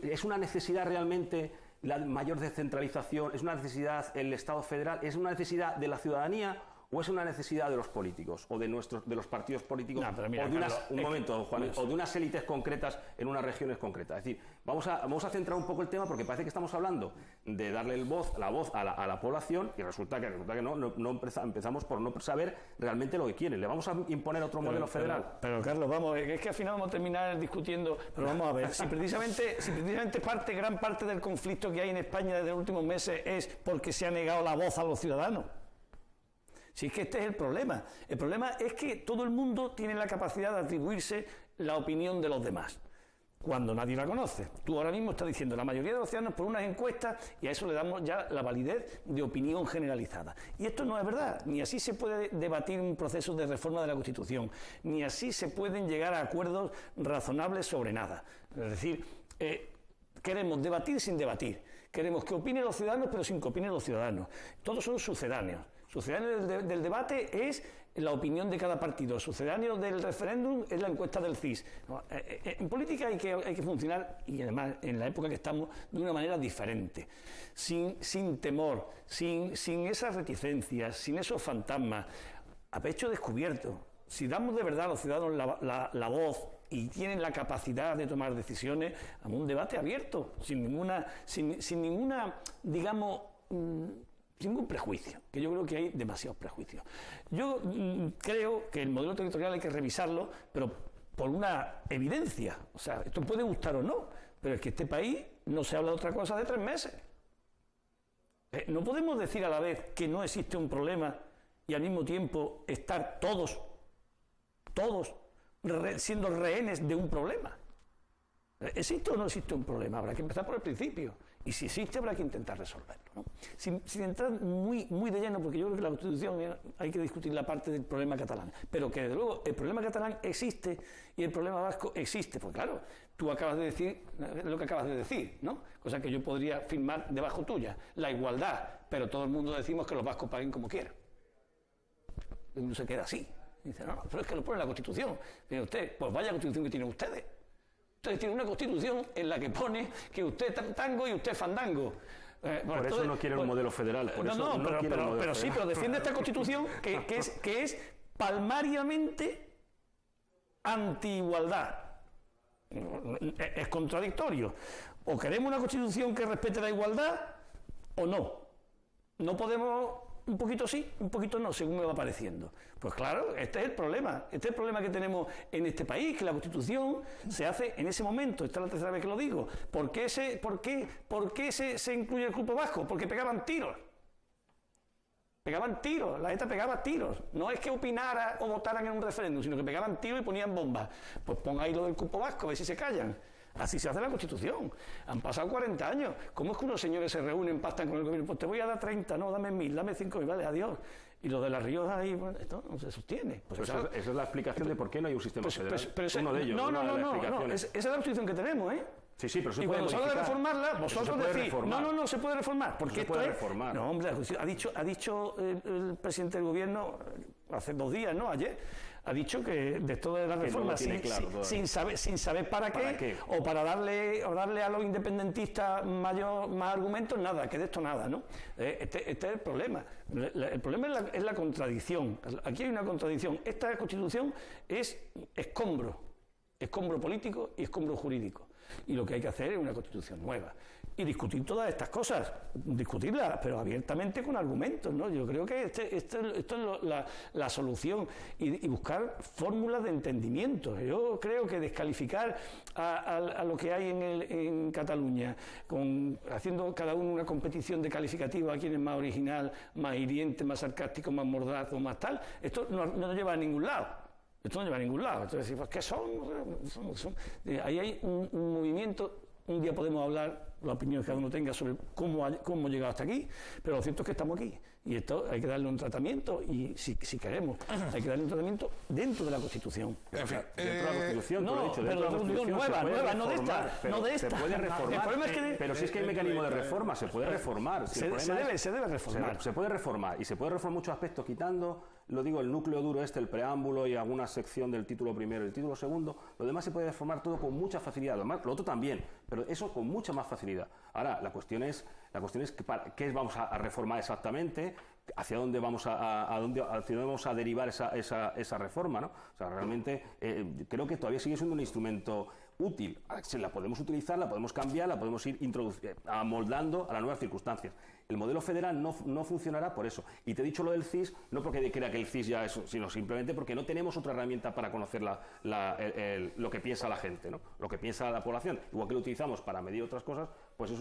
es una necesidad realmente la mayor descentralización, es una necesidad el Estado federal, es una necesidad de la ciudadanía. ¿O es una necesidad de los políticos o de los partidos políticos o de unas élites concretas en unas regiones concretas? Es decir, vamos a centrar un poco el tema porque parece que estamos hablando de darle la voz a la población y resulta que no empezamos por no saber realmente lo que quieren. Le vamos a imponer otro modelo federal. Pero Carlos, vamos, es que al final vamos a terminar discutiendo, pero vamos a ver, si precisamente gran parte del conflicto que hay en España desde los últimos meses es porque se ha negado la voz a los ciudadanos. Si es que este es el problema. El problema es que todo el mundo tiene la capacidad de atribuirse la opinión de los demás, cuando nadie la conoce. Tú ahora mismo estás diciendo la mayoría de los ciudadanos por unas encuestas y a eso le damos ya la validez de opinión generalizada. Y esto no es verdad. Ni así se puede debatir un proceso de reforma de la Constitución, ni así se pueden llegar a acuerdos razonables sobre nada. Es decir, queremos debatir sin debatir. Queremos que opinen los ciudadanos, pero sin que opinen los ciudadanos. Todos son sucedáneos. Sucedáneo del debate es la opinión de cada partido. Sucedáneo del referéndum es la encuesta del CIS. En política hay que funcionar, y además en la época que estamos, de una manera diferente. Sin temor, sin esas reticencias, sin esos fantasmas, a pecho descubierto. Si damos de verdad a los ciudadanos la voz y tienen la capacidad de tomar decisiones, a un debate abierto, sin ninguna, digamos, sin ningún prejuicio, que yo creo que hay demasiados prejuicios. Yo creo que el modelo territorial hay que revisarlo, pero por una evidencia. O sea, esto puede gustar o no, pero es que este país no se habla de otra cosa de 3 meses. No podemos decir a la vez que no existe un problema y al mismo tiempo estar todos siendo rehenes de un problema. ¿Existe o no existe un problema? Habrá que empezar por el principio. Y si existe, habrá que intentar resolverlo, ¿no? Sin entrar muy de lleno, porque yo creo que la Constitución hay que discutir la parte del problema catalán, pero que desde luego el problema catalán existe y el problema vasco existe, porque claro, tú acabas de decir lo que acabas de decir, ¿no? Cosa que yo podría firmar debajo tuya, la igualdad, pero todo el mundo decimos que los vascos paguen como quieran. Y uno se queda así. Dice, no, pero es que lo pone en la Constitución. Dice usted, pues vaya Constitución que tienen ustedes. Ustedes tienen una Constitución en la que pone que usted es tango y usted es fandango. Por eso no quiere un modelo federal. Pero sí, pero defiende esta Constitución que es palmariamente anti-igualdad. Es contradictorio. O queremos una Constitución que respete la igualdad o no. No podemos... Un poquito sí, un poquito no, según me va pareciendo. Pues claro, este es el problema. Este es el problema que tenemos en este país, que la Constitución se hace en ese momento. Esta es la tercera vez que lo digo. ¿Por qué se incluye el grupo vasco? Porque pegaban tiros. Pegaban tiros, la ETA pegaba tiros. No es que opinara o votaran en un referéndum, sino que pegaban tiros y ponían bombas. Pues ponga ahí lo del grupo vasco, a ver si se callan. Así se hace la Constitución. Han pasado 40 años. ¿Cómo es que unos señores se reúnen, pactan con el gobierno? Pues te voy a dar 30, no, dame 1000, dame 5000, vale, adiós. Y lo de La Rioja ahí, bueno, esto no se sostiene. Pues esa es la explicación de por qué no hay un sistema federal. Uno de ellos. No, esa es la Constitución que tenemos, ¿eh? Sí, pero se y puede cuando se habla de reformarla, vosotros decís, no se puede reformar. Porque esto es... No, hombre, ha dicho el presidente del gobierno hace 2 días, ¿no? Ayer. Ha dicho que de esto de la reforma, sin saber para qué, o para darle a los independentistas más argumentos, nada, que de esto nada, ¿no? Este es el problema. El problema es la contradicción. Aquí hay una contradicción. Esta Constitución es escombro político y escombro jurídico. Y lo que hay que hacer es una Constitución nueva. Y discutir todas estas cosas, discutirlas, pero abiertamente con argumentos, ¿no? Yo creo que esto es la solución y buscar fórmulas de entendimiento. Yo creo que descalificar a lo que hay en Cataluña, haciendo cada uno una competición de calificativo a quién es más original, más hiriente, más sarcástico, más mordaz o más tal, esto no lleva a ningún lado. Esto no lleva a ningún lado. Entonces, pues, ¿qué son? Ahí hay un movimiento. Un día podemos hablar, la opinión que cada uno tenga sobre cómo hemos llegado hasta aquí, pero lo cierto es que estamos aquí. Y esto hay que darle un tratamiento, y si queremos, hay que darle un tratamiento dentro de la Constitución. En fin, dentro de la Constitución, no, dicho, pero la Constitución nueva, no de esta. Se puede reformar. El problema es que pero si es que hay mecanismo de reforma, se puede reformar. Se debe reformar. Se puede reformar, y se puede reformar muchos aspectos, quitando, lo digo, el núcleo duro el preámbulo y alguna sección del título primero y el título segundo. Lo demás se puede reformar todo con mucha facilidad. Además, lo otro también, pero eso con mucha más facilidad. Ahora, la cuestión es qué vamos a reformar exactamente, hacia dónde vamos a derivar esa reforma, ¿no? O sea, realmente creo que todavía sigue siendo un instrumento útil. La podemos utilizar, la podemos cambiar, la podemos ir amoldando a las nuevas circunstancias. El modelo federal no funcionará por eso. Y te he dicho lo del CIS, no porque crea que el CIS ya es, sino simplemente porque no tenemos otra herramienta para conocer lo que piensa la gente, ¿no? Lo que piensa la población. Igual que lo utilizamos para medir otras cosas, pues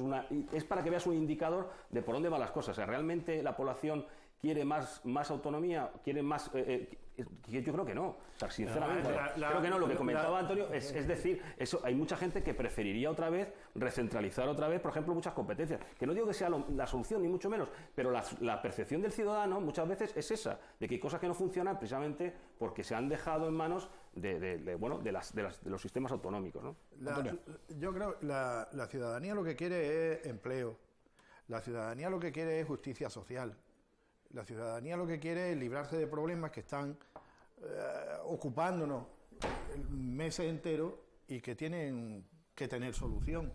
es para que veas un indicador de por dónde van las cosas. O sea, realmente la población quiere más autonomía, quiere más... yo creo que no. O sea, sinceramente, creo que no. Lo que comentaba Antonio es decir, eso, hay mucha gente que preferiría otra vez recentralizar otra vez, por ejemplo, muchas competencias. Que no digo que sea la solución, ni mucho menos, pero la percepción del ciudadano muchas veces es esa, de que hay cosas que no funcionan precisamente porque se han dejado en manos de los sistemas autonómicos, ¿no? Yo creo que la ciudadanía lo que quiere es empleo. La ciudadanía lo que quiere es justicia social. La ciudadanía lo que quiere es librarse de problemas que están ocupándonos meses enteros y que tienen que tener solución,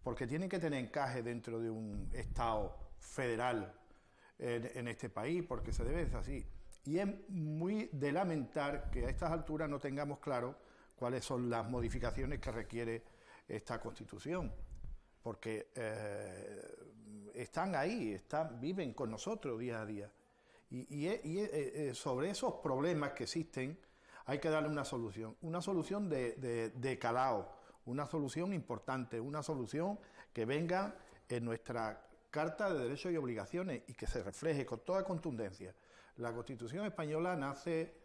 porque tienen que tener encaje dentro de un Estado federal en este país, porque se debe ser así. Y es muy de lamentar que a estas alturas no tengamos claro cuáles son las modificaciones que requiere esta Constitución, porque están ahí, viven con nosotros día a día. Y sobre esos problemas que existen hay que darle una solución de calado, una solución importante, una solución que venga en nuestra Carta de Derechos y Obligaciones y que se refleje con toda contundencia. La Constitución española nace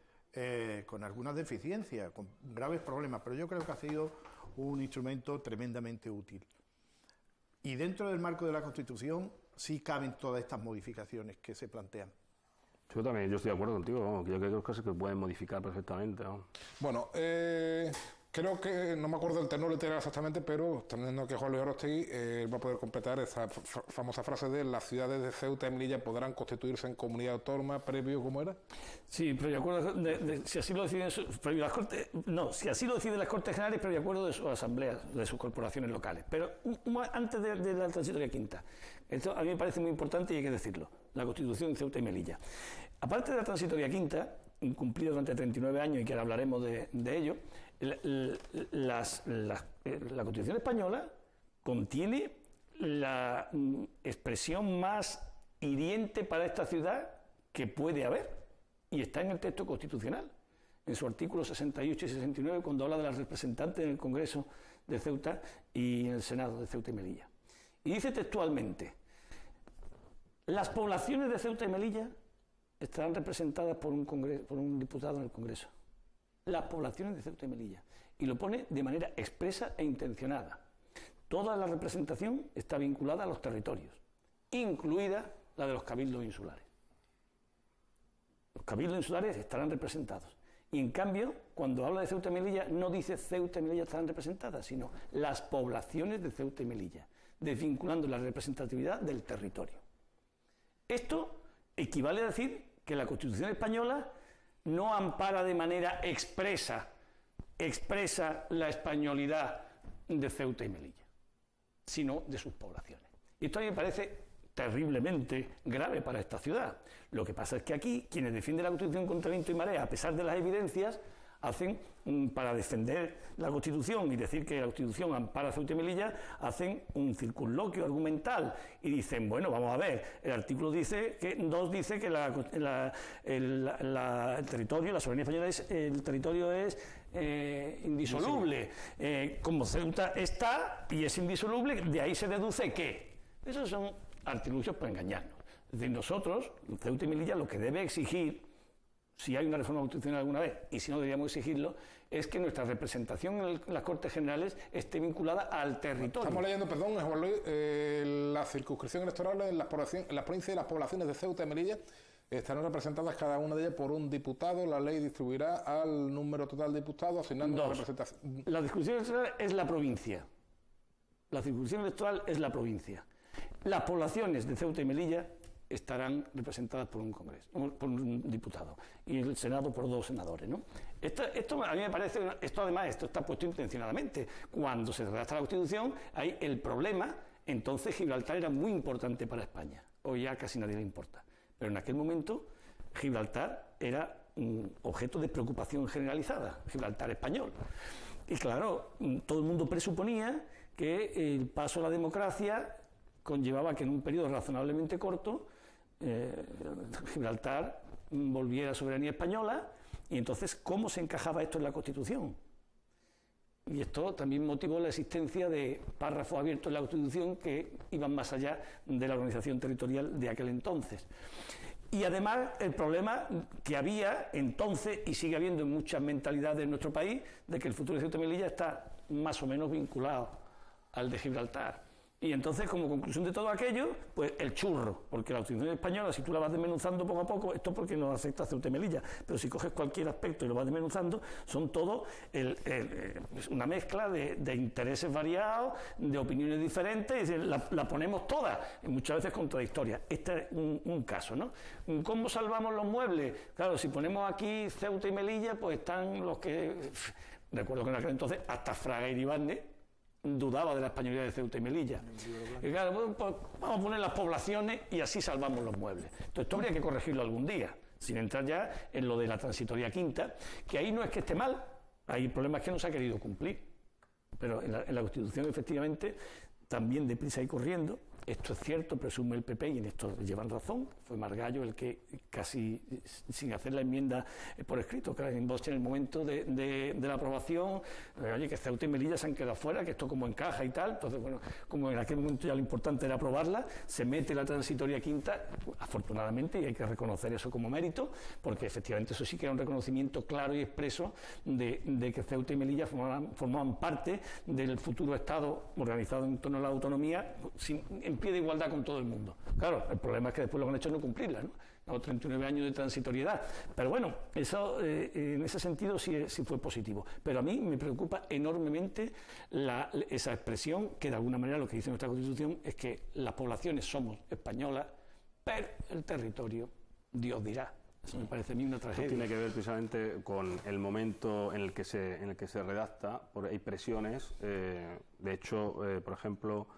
con algunas deficiencias, con graves problemas, pero yo creo que ha sido un instrumento tremendamente útil. Y dentro del marco de la Constitución sí caben todas estas modificaciones que se plantean. Yo también, yo estoy de acuerdo contigo, vamos, que yo creo que hay cosas que pueden modificar perfectamente. Vamos. Bueno, creo que, no me acuerdo del tenor literal exactamente, pero teniendo que Juan Luis Arostegui va a poder completar esa famosa frase de las ciudades de Ceuta y Melilla podrán constituirse en comunidad autónoma previo, ¿cómo era? Sí, previo acuerdo si así lo deciden previo las Cortes, no, si así lo deciden las Cortes Generales, previo acuerdo de sus asambleas, de sus corporaciones locales. Pero antes de la transitoria quinta, esto a mí me parece muy importante y hay que decirlo, la Constitución de Ceuta y Melilla. Aparte de la transitoria quinta, incumplida durante 39 años y que ahora hablaremos de ello, la Constitución española contiene la expresión más hiriente para esta ciudad que puede haber y está en el texto constitucional, en su artículo 68 y 69, cuando habla de las representantes en el Congreso de Ceuta y en el Senado de Ceuta y Melilla. Y dice textualmente: las poblaciones de Ceuta y Melilla estarán representadas por un diputado en el Congreso. Las poblaciones de Ceuta y Melilla. Y lo pone de manera expresa e intencionada. Toda la representación está vinculada a los territorios, incluida la de los cabildos insulares. Los cabildos insulares estarán representados. Y en cambio, cuando habla de Ceuta y Melilla, no dice Ceuta y Melilla estarán representadas, sino las poblaciones de Ceuta y Melilla, desvinculando la representatividad del territorio. Esto equivale a decir que la Constitución española no ampara de manera expresa la españolidad de Ceuta y Melilla, sino de sus poblaciones. Y esto a mí me parece terriblemente grave para esta ciudad. Lo que pasa es que aquí, quienes defienden la Constitución contra viento y marea, a pesar de las evidencias, hacen, para defender la Constitución y decir que la Constitución ampara Ceuta y Melilla, hacen un circunloquio argumental y dicen, bueno, vamos a ver, el artículo 2 dice que el territorio, la soberanía española el territorio es indisoluble. Como Ceuta está y es indisoluble, de ahí se deduce que esos son artilugios para engañarnos. Es decir, nosotros, Ceuta y Melilla, lo que debe exigir, si hay una reforma constitucional alguna vez, y si no deberíamos exigirlo, es que nuestra representación en las Cortes Generales esté vinculada al territorio. Estamos leyendo, perdón, Juan Luis, la circunscripción electoral en las provincias y las poblaciones de Ceuta y Melilla estarán representadas cada una de ellas por un diputado. La ley distribuirá al número total de diputados asignando la representación. La circunscripción electoral es la provincia. La circunscripción electoral es la provincia. Las poblaciones de Ceuta y Melilla estarán representadas por un Congreso, por un diputado, y el Senado por 2 senadores, ¿no? Esto a mí me parece, esto está puesto intencionadamente. Cuando se redacta la Constitución hay el problema, entonces Gibraltar era muy importante para España, hoy ya casi nadie le importa, pero en aquel momento Gibraltar era un objeto de preocupación generalizada, Gibraltar español. Y claro, todo el mundo presuponía que el paso a la democracia conllevaba que en un periodo razonablemente corto Gibraltar volviera a soberanía española, y entonces ¿cómo se encajaba esto en la Constitución? Y esto también motivó la existencia de párrafos abiertos en la Constitución que iban más allá de la organización territorial de aquel entonces. Y además el problema que había entonces, y sigue habiendo en muchas mentalidades de nuestro país, de que el futuro de Ceuta y Melilla está más o menos vinculado al de Gibraltar. Y entonces, como conclusión de todo aquello, pues el churro, porque la Constitución española, si tú la vas desmenuzando poco a poco, esto porque no afecta a Ceuta y Melilla, pero si coges cualquier aspecto y lo vas desmenuzando, son todo una mezcla de intereses variados, de opiniones diferentes, y la ponemos todas, y muchas veces contradictorias. Este es un caso, ¿no? ¿Cómo salvamos los muebles? Claro, si ponemos aquí Ceuta y Melilla, pues están los que... Recuerdo que en aquel entonces hasta Fraga y Iribarne dudaba de la españolidad de Ceuta y Melilla. Y claro, bueno, pues vamos a poner las poblaciones y así salvamos los muebles. Entonces esto habría que corregirlo algún día, sin entrar ya en lo de la transitoria quinta, que ahí no es que esté mal, hay problemas que no se ha querido cumplir. Pero en la Constitución, efectivamente, también deprisa y corriendo, esto es cierto, presume el PP, y en esto llevan razón, fue Margallo el que casi sin hacer la enmienda por escrito, que en Vox en el momento de la aprobación, oye, que Ceuta y Melilla se han quedado fuera, que esto como encaja y tal, entonces bueno, como en aquel momento ya lo importante era aprobarla, se mete la transitoria quinta, afortunadamente, y hay que reconocer eso como mérito, porque efectivamente eso sí que era un reconocimiento claro y expreso de que Ceuta y Melilla formaban parte del futuro Estado organizado en torno a la autonomía, en pie de igualdad con todo el mundo. Claro, el problema es que después lo que han hecho es no cumplirla, ¿no? 39 años de transitoriedad. Pero bueno, eso en ese sentido sí fue positivo. Pero a mí me preocupa enormemente esa expresión que de alguna manera lo que dice nuestra Constitución es que las poblaciones somos españolas, pero el territorio, Dios dirá. Eso me parece a mí una tragedia. Eso tiene que ver precisamente con el momento en el que se redacta, porque hay presiones. De hecho, por ejemplo,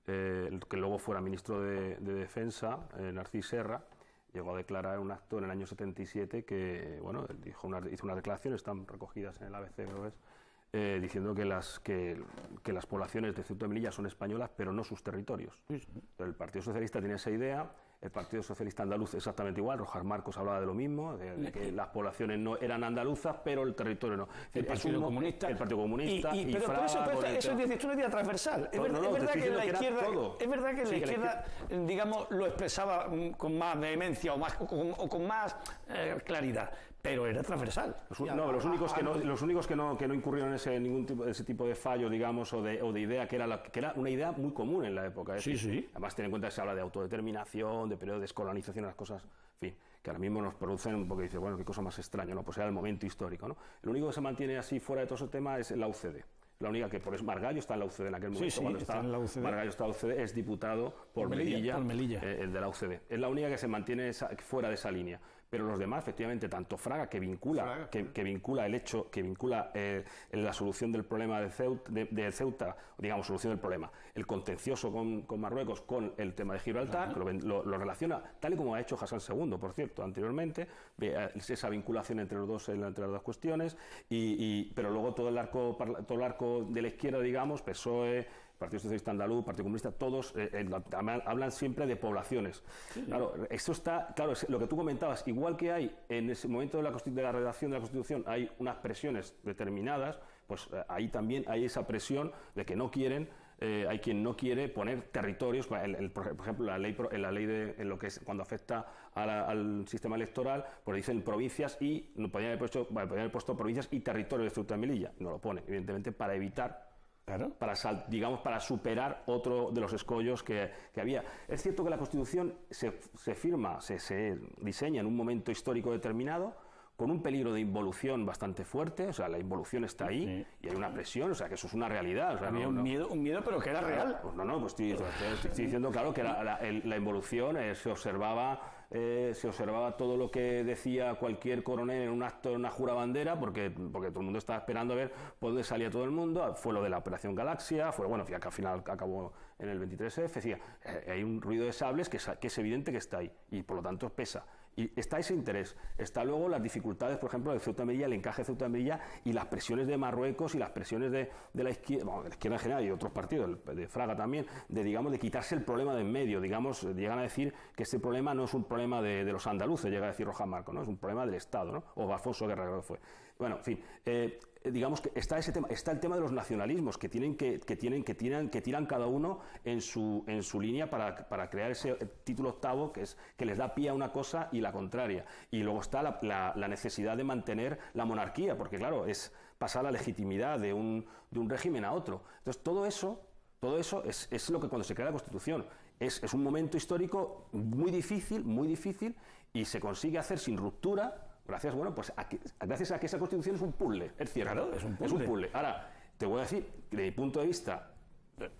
el que luego fuera ministro de Defensa, Narcís Serra, llegó a declarar un acto en el año 77 que, bueno, hizo unas declaraciones, están recogidas en el ABC, creo que es, diciendo que las poblaciones de Ceuta y Melilla son españolas, pero no sus territorios. Sí, sí. El Partido Socialista tiene esa idea. El Partido Socialista Andaluz exactamente igual. Rojas Marcos hablaba de lo mismo, de que las poblaciones no eran andaluzas, pero el territorio no. El Partido Comunista. El Partido Comunista. Pero eso es una idea transversal. Es verdad que la izquierda, digamos, lo expresaba con más vehemencia o con más claridad. Pero era transversal. Los únicos que no incurrieron en ningún tipo, ese tipo de fallo, digamos, o de idea, que era una idea muy común en la época. Sí, sí. Además, ten en cuenta que se habla de autodeterminación, de periodo de descolonización, las cosas, en fin, que ahora mismo nos producen un poco, dice, bueno, qué cosa más extraña, ¿no? Pues era el momento histórico, ¿no? El único que se mantiene así fuera de todo ese tema es la UCD. La única que, por eso Margallo está en la UCD en aquel momento, cuando Margallo está en la UCD, es diputado por Melilla, el de la UCD. Es la única que se mantiene fuera de esa línea. Pero los demás, efectivamente, tanto Fraga, que vincula el hecho, que vincula la solución del problema de Ceuta, digamos, solución del problema, el contencioso con Marruecos, con el tema de Gibraltar, que lo relaciona, tal y como ha hecho Hassan II, por cierto, anteriormente, esa vinculación entre las dos cuestiones, pero luego todo el arco de la izquierda, digamos, PSOE, Partido Socialista Andaluz, Partido Comunista, todos hablan siempre de poblaciones. Sí. Claro, esto está, claro, es lo que tú comentabas, igual que hay en ese momento de la redacción de la Constitución hay unas presiones determinadas, pues ahí también hay esa presión de que no quieren. Hay quien no quiere poner territorios, por ejemplo, la ley en lo que es cuando afecta al sistema electoral, pues dicen provincias y podrían haber puesto provincias y territorios de Ceuta y Melilla. No lo pone, evidentemente, para evitar. Claro. Para superar otro de los escollos que había. Es cierto que la Constitución se firma, se diseña en un momento histórico determinado, con un peligro de involución bastante fuerte, o sea, la involución está ahí, y hay una presión, o sea, que eso es una realidad. O sea, había un miedo, pero que era real. Pues pues estoy diciendo, claro, que la involución se observaba todo lo que decía cualquier coronel en un acto, en una jurabandera, porque todo el mundo estaba esperando a ver por dónde salía todo el mundo. Fue lo de la Operación Galaxia, que al final acabó en el 23F. Decía, hay un ruido de sables que es evidente que está ahí, y por lo tanto pesa. Y está ese interés. Está luego las dificultades, por ejemplo, de Ceuta y Melilla, el encaje de Ceuta y Melilla, y las presiones de Marruecos y las presiones de la izquierda, de la izquierda en general y de otros partidos, de Fraga también, de quitarse el problema de en medio. Digamos, llegan a decir que este problema no es un problema de los andaluces, llega a decir Rojas Marcos, ¿no? Es un problema del Estado, ¿no? O Alfonso Guerra, creo que fue. Bueno, en fin, digamos que está ese tema, está el tema de los nacionalismos que tiran cada uno en su línea para crear ese título octavo que les da pie a una cosa y la contraria. Y luego está la necesidad de mantener la monarquía, porque claro, es pasar la legitimidad de un régimen a otro. Entonces todo eso es lo que cuando se crea la Constitución es un momento histórico muy difícil, y se consigue hacer sin ruptura. Gracias a que esa Constitución es un puzzle, es cierto. Claro, es un puzzle. Ahora, te voy a decir, desde mi punto de vista,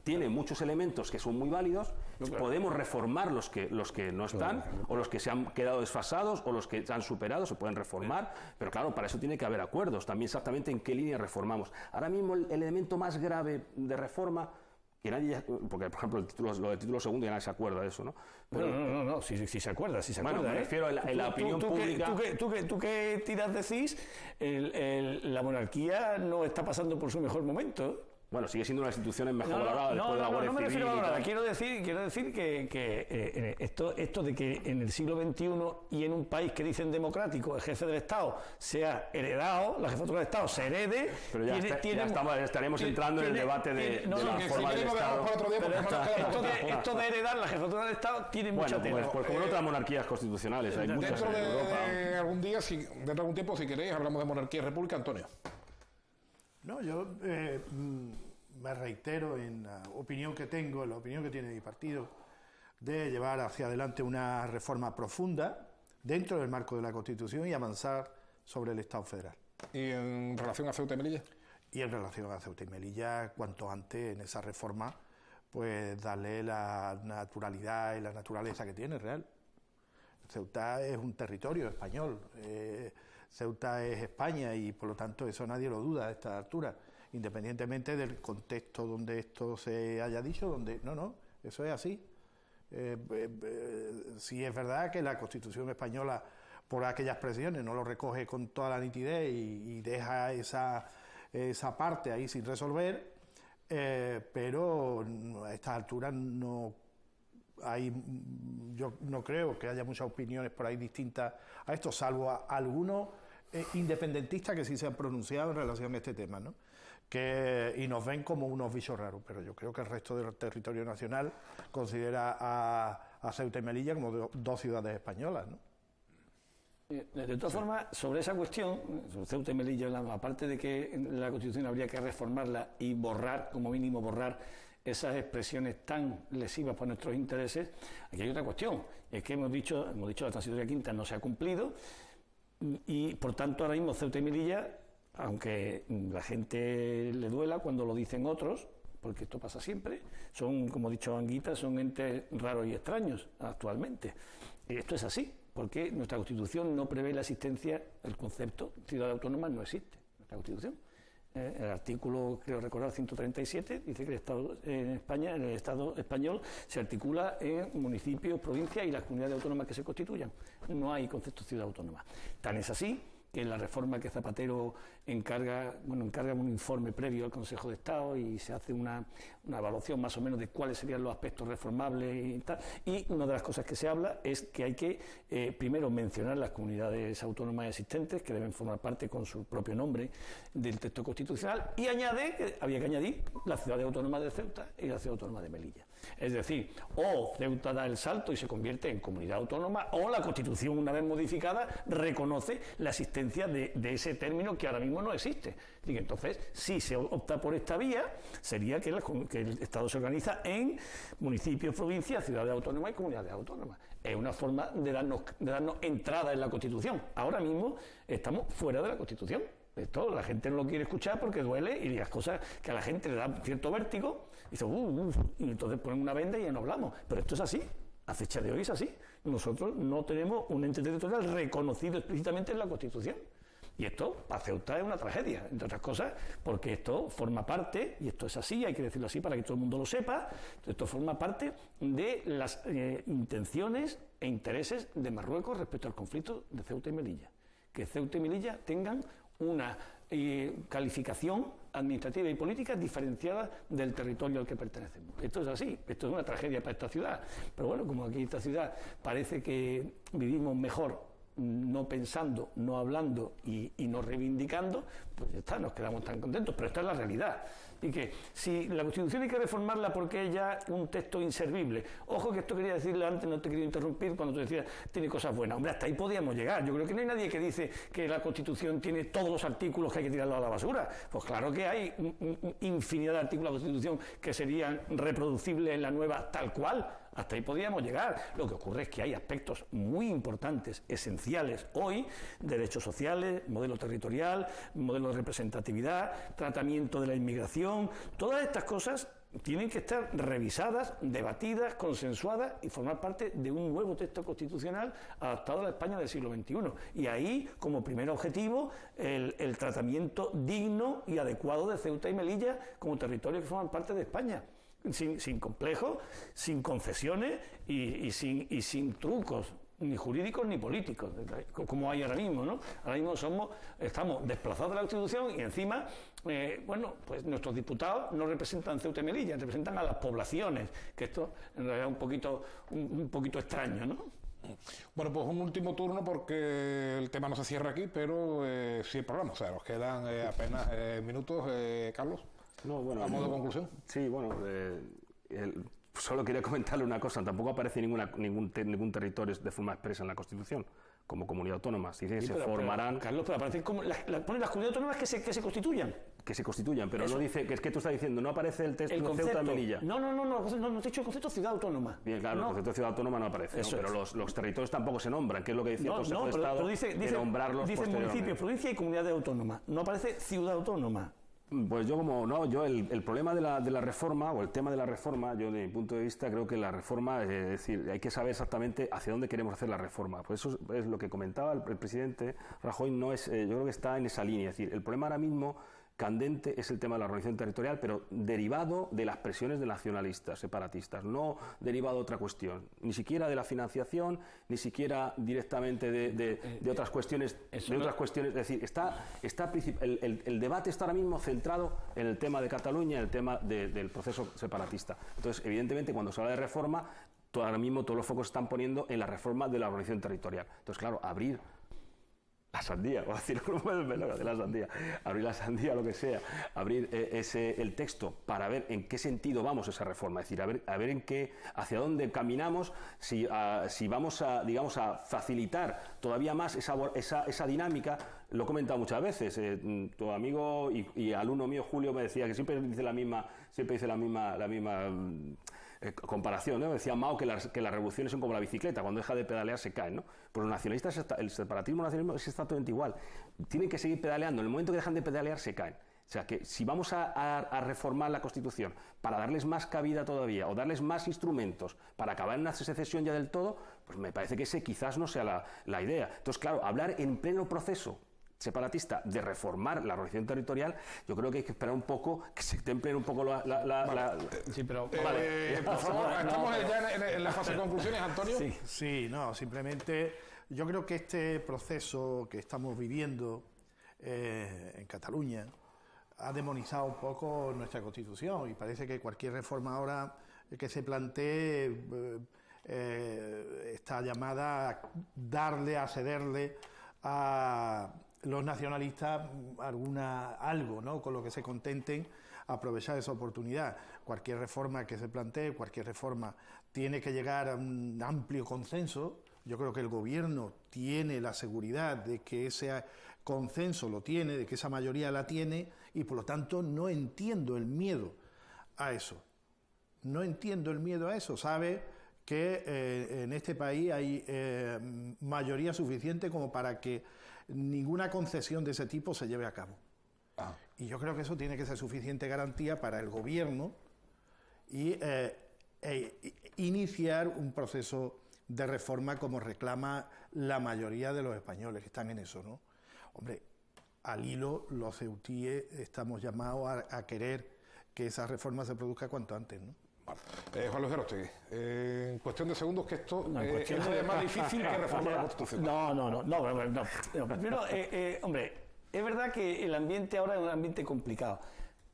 tiene muchos elementos que son muy válidos. Podemos reformar los que no están, o los que se han quedado desfasados, o los que se han superado, se pueden reformar, pero claro, para eso tiene que haber acuerdos, también exactamente en qué línea reformamos. Ahora mismo el elemento más grave de reforma, que nadie, porque por ejemplo lo del título segundo ya nadie se acuerda de eso, ¿no? Pero, no, sí se acuerda, bueno, me refiero en la opinión pública. Tú que tiras decís, la monarquía no está pasando por su mejor momento. Bueno, sigue siendo una de las instituciones mejor valoradas después de la Guardia no me Civil. refiero a valorada. Quiero decir que esto de que en el siglo XXI y en un país que dicen democrático el jefe del Estado sea heredado, la jefatura del Estado se herede. Pero ya, estaremos entrando en el debate de la forma del Estado. Esto de heredar la jefatura del Estado tiene mucha tela. Pues como en otras monarquías constitucionales, hay muchas en Europa. Dentro de algún tiempo, si queréis, hablamos de monarquía y república. Antonio. No, yo me reitero en la opinión que tengo, en la opinión que tiene mi partido, de llevar hacia adelante una reforma profunda dentro del marco de la Constitución y avanzar sobre el Estado federal. ¿Y en relación a Ceuta y Melilla? Y en relación a Ceuta y Melilla, cuanto antes en esa reforma, pues darle la naturalidad y la naturaleza que tiene real. Ceuta es un territorio español. Ceuta es España y por lo tanto eso nadie lo duda a esta altura, independientemente del contexto donde esto se haya dicho, donde no, eso es así. Sí es verdad que la Constitución española, por aquellas presiones, no lo recoge con toda la nitidez y deja esa parte ahí sin resolver, pero a estas alturas yo no creo que haya muchas opiniones por ahí distintas a esto, salvo a algunos independentistas que sí se han pronunciado en relación a este tema, ¿no? Y nos ven como unos bichos raros, pero yo creo que el resto del territorio nacional considera a Ceuta y Melilla como dos ciudades españolas, ¿no? De todas formas, sobre esa cuestión, sobre Ceuta y Melilla, aparte de que la Constitución habría que reformarla y borrar, como mínimo borrar esas expresiones tan lesivas para nuestros intereses, aquí hay otra cuestión, es que hemos dicho la transitoria quinta no se ha cumplido y por tanto ahora mismo Ceuta y Melilla, aunque la gente le duela cuando lo dicen otros, porque esto pasa siempre, son, como ha dicho Anguita, son entes raros y extraños actualmente. Esto es así, porque nuestra Constitución no prevé la existencia, el concepto ciudad autónoma no existe en nuestra Constitución. El artículo, creo recordar, 137, dice que el Estado en España, el Estado español, se articula en municipios, provincias y las comunidades autónomas que se constituyan. No hay concepto de ciudad autónoma. Tan es así que en la reforma que Zapatero encarga un informe previo al Consejo de Estado y se hace una evaluación más o menos de cuáles serían los aspectos reformables y tal. Y una de las cosas que se habla es que hay que primero mencionar las comunidades autónomas existentes que deben formar parte con su propio nombre del texto constitucional y añade que había que añadir la ciudad autónoma de Ceuta y la ciudad autónoma de Melilla. Es decir, o Ceuta da el salto y se convierte en comunidad autónoma, o la Constitución, una vez modificada, reconoce la existencia de ese término que ahora mismo no existe. Y entonces, si se opta por esta vía, sería que el Estado se organiza en municipios, provincias, ciudades autónomas y comunidades autónomas. Es una forma de darnos entrada en la Constitución. Ahora mismo estamos fuera de la Constitución. Esto la gente no lo quiere escuchar porque duele y las cosas que a la gente le da cierto vértigo y dice, y entonces ponen una venda y ya no hablamos. Pero esto es así, a fecha de hoy es así. Nosotros no tenemos un ente territorial reconocido explícitamente en la Constitución. Y esto para Ceuta es una tragedia, entre otras cosas, porque esto forma parte, y esto es así, hay que decirlo así para que todo el mundo lo sepa, esto forma parte de las intenciones e intereses de Marruecos respecto al conflicto de Ceuta y Melilla. Que Ceuta y Melilla tengan una calificación administrativa y política diferenciada del territorio al que pertenecemos. Esto es así, esto es una tragedia para esta ciudad. Pero bueno, como aquí esta ciudad parece que vivimos mejor no pensando, no hablando y no reivindicando, pues ya está, nos quedamos tan contentos, pero esta es la realidad. Y que si la Constitución hay que reformarla porque es ya un texto inservible, ojo que esto quería decirle antes, no te quería interrumpir cuando tú decías tiene cosas buenas, hombre, hasta ahí podíamos llegar. Yo creo que no hay nadie que dice que la Constitución tiene todos los artículos que hay que tirarlos a la basura. Pues claro que hay infinidad de artículos de la Constitución que serían reproducibles en la nueva tal cual. Hasta ahí podíamos llegar. Lo que ocurre es que hay aspectos muy importantes, esenciales hoy, derechos sociales, modelo territorial, modelo de representatividad, tratamiento de la inmigración, todas estas cosas tienen que estar revisadas, debatidas, consensuadas y formar parte de un nuevo texto constitucional adaptado a la España del siglo XXI. Y ahí, como primer objetivo, el tratamiento digno y adecuado de Ceuta y Melilla como territorios que forman parte de España. Sin complejos, sin concesiones y sin trucos ni jurídicos ni políticos, como hay ahora mismo, ¿no? Ahora mismo estamos desplazados de la Constitución y encima, bueno, pues nuestros diputados no representan Ceuta y Melilla, representan a las poblaciones, que esto en realidad es un poquito extraño, ¿no? Bueno, pues un último turno porque el tema no se cierra aquí, pero sí el programa, o sea, nos quedan apenas minutos, Carlos. No, bueno, a modo de conclusión. Sí, bueno, solo quería comentarle una cosa, tampoco aparece ningún territorio de forma expresa en la Constitución como comunidad autónoma. Si se formarán... Carlos, pero aparecen como ponen las comunidades autónomas que se constituyan. Que se constituyan, pero Eso. no dice, que es que tú estás diciendo, no aparece el texto El de Ceuta y Melilla. No te he dicho el concepto de ciudad autónoma. Bien, claro, no. El concepto de ciudad autónoma no aparece, ¿no? Pero los territorios tampoco se nombran, que es lo que decía el Consejo de Estado, pero dice nombrarlos dice posteriormente. municipio, provincia y comunidades autónomas. No aparece ciudad autónoma. Pues el problema de la reforma, o el tema de la reforma, yo desde mi punto de vista creo que la reforma, es decir, hay que saber exactamente hacia dónde queremos hacer la reforma. Pues eso es lo que comentaba el presidente Rajoy, yo creo que está en esa línea. Es decir, el problema ahora mismo candente es el tema de la organización territorial, pero derivado de las presiones de nacionalistas, separatistas, no derivado de otra cuestión, ni siquiera de la financiación, ni siquiera directamente de otras cuestiones. Es decir, el debate está ahora mismo centrado en el tema de Cataluña, en el tema del proceso separatista. Entonces, evidentemente, cuando se habla de reforma, ahora mismo todos los focos se están poniendo en la reforma de la organización territorial. Entonces, claro, abrir la sandía, o decir de la sandía, abrir la sandía, lo que sea, abrir el texto para ver en qué sentido vamos esa reforma, es decir, a ver hacia dónde caminamos, si vamos a facilitar todavía más esa dinámica. Lo he comentado muchas veces, tu amigo y alumno mío Julio me decía que siempre dice la misma comparación, ¿no? Decía Mao que las revoluciones son como la bicicleta, cuando deja de pedalear se caen, ¿no? Pues los nacionalistas, el separatismo nacionalismo es exactamente igual. Tienen que seguir pedaleando, en el momento que dejan de pedalear se caen. O sea que si vamos a reformar la Constitución para darles más cabida todavía o darles más instrumentos para acabar en una secesión ya del todo, pues me parece que ese quizás no sea la idea. Entonces, claro, hablar en pleno proceso separatista de reformar la organización territorial, yo creo que hay que esperar un poco, que se templen un poco Sí, pero... por favor, estamos ya en la fase de conclusiones, Antonio. Sí, no, simplemente yo creo que este proceso que estamos viviendo en Cataluña ha demonizado un poco nuestra Constitución y parece que cualquier reforma ahora que se plantee está llamada a cederle a los nacionalistas algo, ¿no? Con lo que se contenten, aprovechar esa oportunidad. Cualquier reforma que se plantee, cualquier reforma tiene que llegar a un amplio consenso. Yo creo que el gobierno tiene la seguridad de que ese consenso lo tiene, de que esa mayoría la tiene, y por lo tanto no entiendo el miedo a eso. No entiendo el miedo a eso. Sabe que en este país hay mayoría suficiente como para que ninguna concesión de ese tipo se lleve a cabo. Y yo creo que eso tiene que ser suficiente garantía para el gobierno y iniciar un proceso de reforma como reclama la mayoría de los españoles que están en eso, ¿no? Hombre, al hilo, los ceutíes estamos llamados a querer que esa reforma se produzca cuanto antes, ¿no? Juan Luis Garostegui, en cuestión de segundos, que esto es más difícil que reformar la Constitución. No. Primero, hombre, es verdad que el ambiente ahora es un ambiente complicado,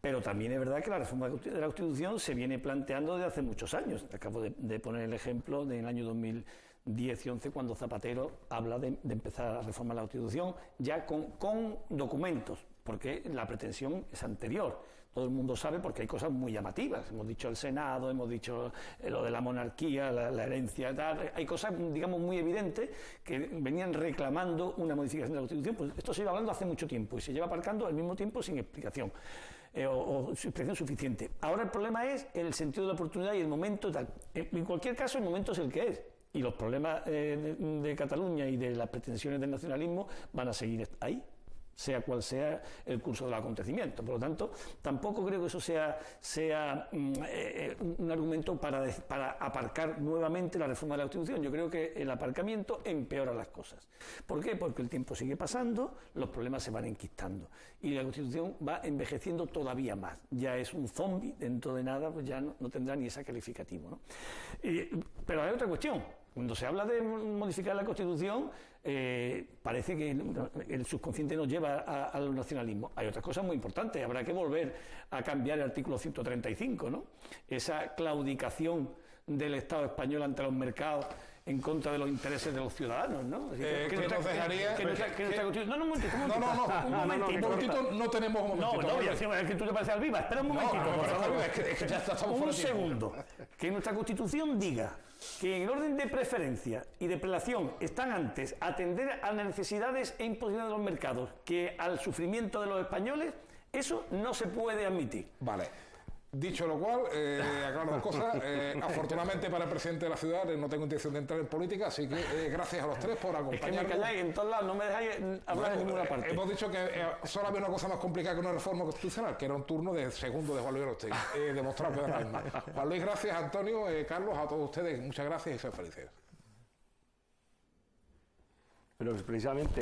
pero también es verdad que la reforma de la Constitución se viene planteando desde hace muchos años. Acabo de poner el ejemplo del año 2010 y 2011, cuando Zapatero habla de empezar a reformar la Constitución ya con documentos, porque la pretensión es anterior. Todo el mundo sabe, porque hay cosas muy llamativas. Hemos dicho el Senado, hemos dicho lo de la monarquía, la herencia, tal. Hay cosas, digamos, muy evidentes que venían reclamando una modificación de la Constitución. Pues esto se lleva hablando hace mucho tiempo y se lleva aparcando al mismo tiempo sin explicación. O explicación suficiente. Ahora el problema es el sentido de la oportunidad y el momento tal. En cualquier caso, el momento es el que es. Y los problemas de Cataluña y de las pretensiones del nacionalismo van a seguir ahí, sea cual sea el curso del acontecimiento. Por lo tanto, tampoco creo que eso sea un argumento para aparcar nuevamente la reforma de la Constitución. Yo creo que el aparcamiento empeora las cosas. ¿Por qué? Porque el tiempo sigue pasando, los problemas se van enquistando y la Constitución va envejeciendo todavía más. Ya es un zombi, dentro de nada pues ya no tendrá ni ese calificativo, ¿no? Pero hay otra cuestión. Cuando se habla de modificar la Constitución, parece que el subconsciente nos lleva al nacionalismo. Hay otras cosas muy importantes. Habrá que volver a cambiar el artículo 135, ¿no? Esa claudicación del Estado español ante los mercados en contra de los intereses de los ciudadanos, ¿no? Que nos dejaría... No, un momentito, no tenemos un momentito. No, es que tú te pareces al Viva. Espera un momentito, por favor. Es que ya estamos un segundo. Que nuestra Constitución diga que en el orden de preferencia y de prelación están antes atender a las necesidades e imposiciones de los mercados que al sufrimiento de los españoles, eso no se puede admitir. Vale. Dicho lo cual, aclaro dos cosas. Afortunadamente para el presidente de la ciudad no tengo intención de entrar en política, así que gracias a los tres por acompañarnos. Es que me calláis en todos lados, no me dejáis hablar en ninguna parte. Hemos dicho que solo había una cosa más complicada que una reforma constitucional, que era un turno de segundo de Juan Luis Ortega. Demostrado que era la misma. Juan Luis, gracias. Antonio, Carlos, a todos ustedes, muchas gracias y sean felices. Pero precisamente...